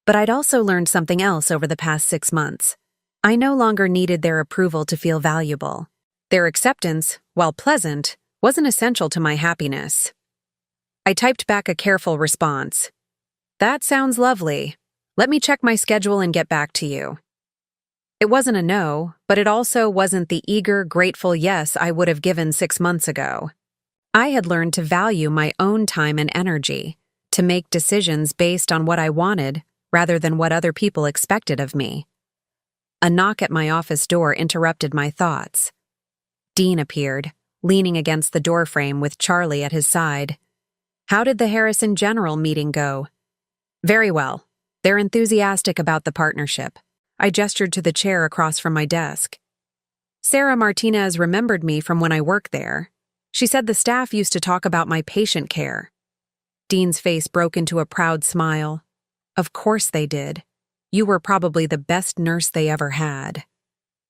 but I'd also learned something else over the past 6 months. I no longer needed their approval to feel valuable. Their acceptance, while pleasant, wasn't essential to my happiness. I typed back a careful response. That sounds lovely. Let me check my schedule and get back to you. It wasn't a no, but it also wasn't the eager, grateful yes I would have given 6 months ago. I had learned to value my own time and energy, to make decisions based on what I wanted rather than what other people expected of me. A knock at my office door interrupted my thoughts. Dean appeared, leaning against the doorframe with Charlie at his side. How did the Harrison General meeting go? Very well. They're enthusiastic about the partnership. I gestured to the chair across from my desk. Sarah Martinez remembered me from when I worked there. She said the staff used to talk about my patient care. Dean's face broke into a proud smile. Of course they did. You were probably the best nurse they ever had.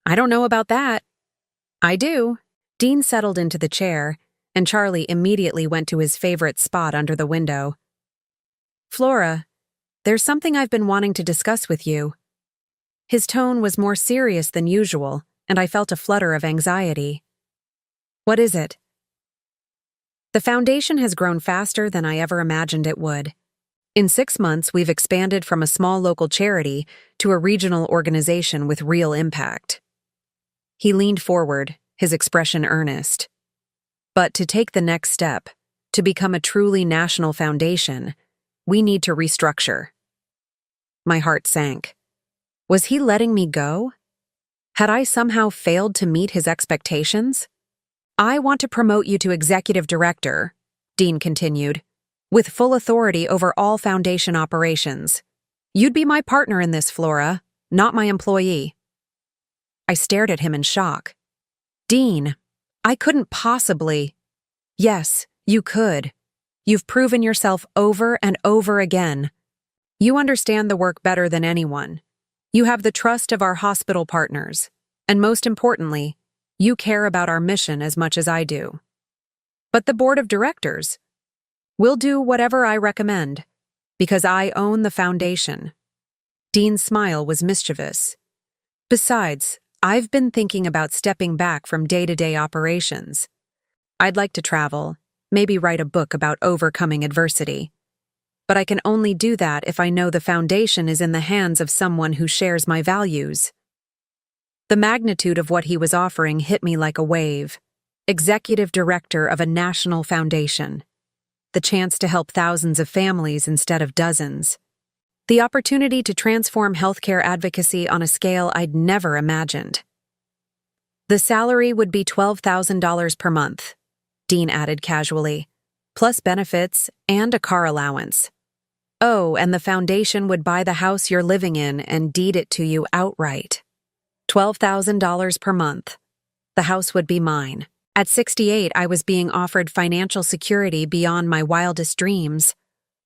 I don't know about that. I do. Dean settled into the chair, and Charlie immediately went to his favorite spot under the window. Flora, there's something I've been wanting to discuss with you. His tone was more serious than usual, and I felt a flutter of anxiety. What is it? The foundation has grown faster than I ever imagined it would. In 6 months, we've expanded from a small local charity to a regional organization with real impact. He leaned forward, his expression earnest. But to take the next step, to become a truly national foundation, we need to restructure. My heart sank. Was he letting me go? Had I somehow failed to meet his expectations? I want to promote you to executive director, Dean continued, with full authority over all foundation operations. You'd be my partner in this, Flora, not my employee. I stared at him in shock. Dean, I couldn't possibly. Yes, you could. You've proven yourself over and over again. You understand the work better than anyone. You have the trust of our hospital partners. And most importantly, you care about our mission as much as I do. But the board of directors will do whatever I recommend, because I own the foundation. Dean's smile was mischievous. Besides, I've been thinking about stepping back from day-to-day operations. I'd like to travel, maybe write a book about overcoming adversity. But I can only do that if I know the foundation is in the hands of someone who shares my values. The magnitude of what he was offering hit me like a wave. Executive director of a national foundation. The chance to help thousands of families instead of dozens. The opportunity to transform healthcare advocacy on a scale I'd never imagined. The salary would be $12,000 per month, Dean added casually, plus benefits and a car allowance. Oh, and the foundation would buy the house you're living in and deed it to you outright. $12,000 per month. The house would be mine. At 68, I was being offered financial security beyond my wildest dreams,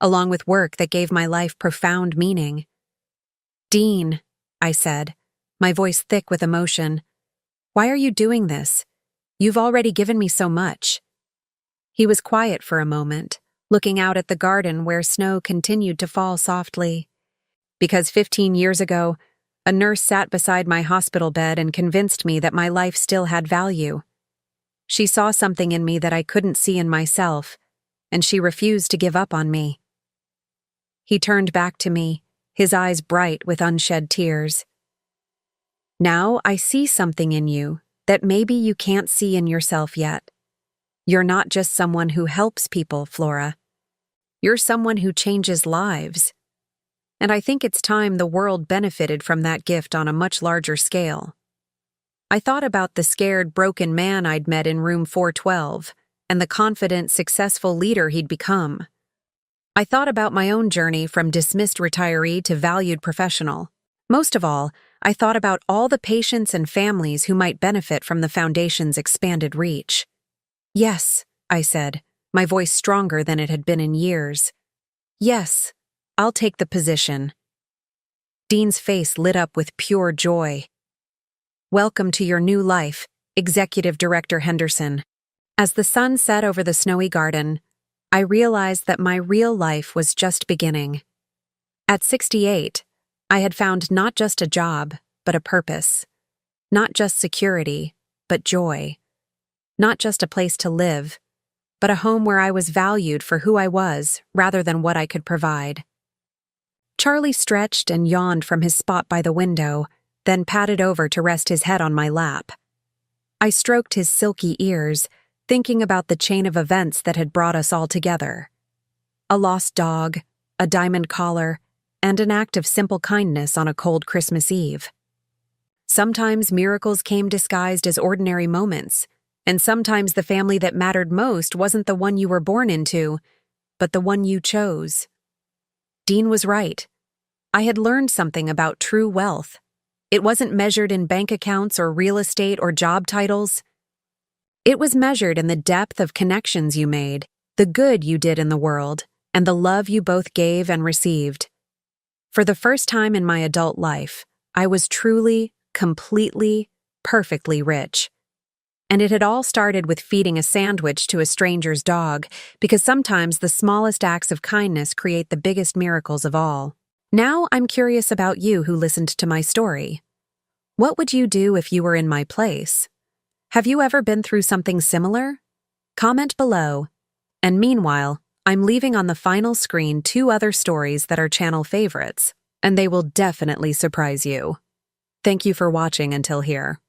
along with work that gave my life profound meaning. Dean, I said, my voice thick with emotion, why are you doing this? You've already given me so much. He was quiet for a moment, looking out at the garden where snow continued to fall softly. Because 15 years ago, a nurse sat beside my hospital bed and convinced me that my life still had value. She saw something in me that I couldn't see in myself, and she refused to give up on me. He turned back to me, his eyes bright with unshed tears. Now I see something in you that maybe you can't see in yourself yet. You're not just someone who helps people, Flora. You're someone who changes lives. And I think it's time the world benefited from that gift on a much larger scale. I thought about the scared, broken man I'd met in room 412 and the confident, successful leader he'd become. I thought about my own journey from dismissed retiree to valued professional. Most of all, I thought about all the patients and families who might benefit from the foundation's expanded reach. Yes, I said, my voice stronger than it had been in years. Yes, I'll take the position. Dean's face lit up with pure joy. Welcome to your new life, Executive Director Henderson. As the sun set over the snowy garden, I realized that my real life was just beginning. At 68, I had found not just a job, but a purpose. Not just security, but joy. Not just a place to live, but a home where I was valued for who I was rather than what I could provide. Charlie stretched and yawned from his spot by the window, then padded over to rest his head on my lap. I stroked his silky ears, thinking about the chain of events that had brought us all together. A lost dog, a diamond collar, and an act of simple kindness on a cold Christmas Eve. Sometimes miracles came disguised as ordinary moments, and sometimes the family that mattered most wasn't the one you were born into, but the one you chose. Dean was right. I had learned something about true wealth. It wasn't measured in bank accounts or real estate or job titles. It was measured in the depth of connections you made, the good you did in the world, and the love you both gave and received. For the first time in my adult life, I was truly, completely, perfectly rich. And it had all started with feeding a sandwich to a stranger's dog, because sometimes the smallest acts of kindness create the biggest miracles of all. Now I'm curious about you who listened to my story. What would you do if you were in my place? Have you ever been through something similar? Comment below. And meanwhile, I'm leaving on the final screen 2 other stories that are channel favorites, and they will definitely surprise you. Thank you for watching until here.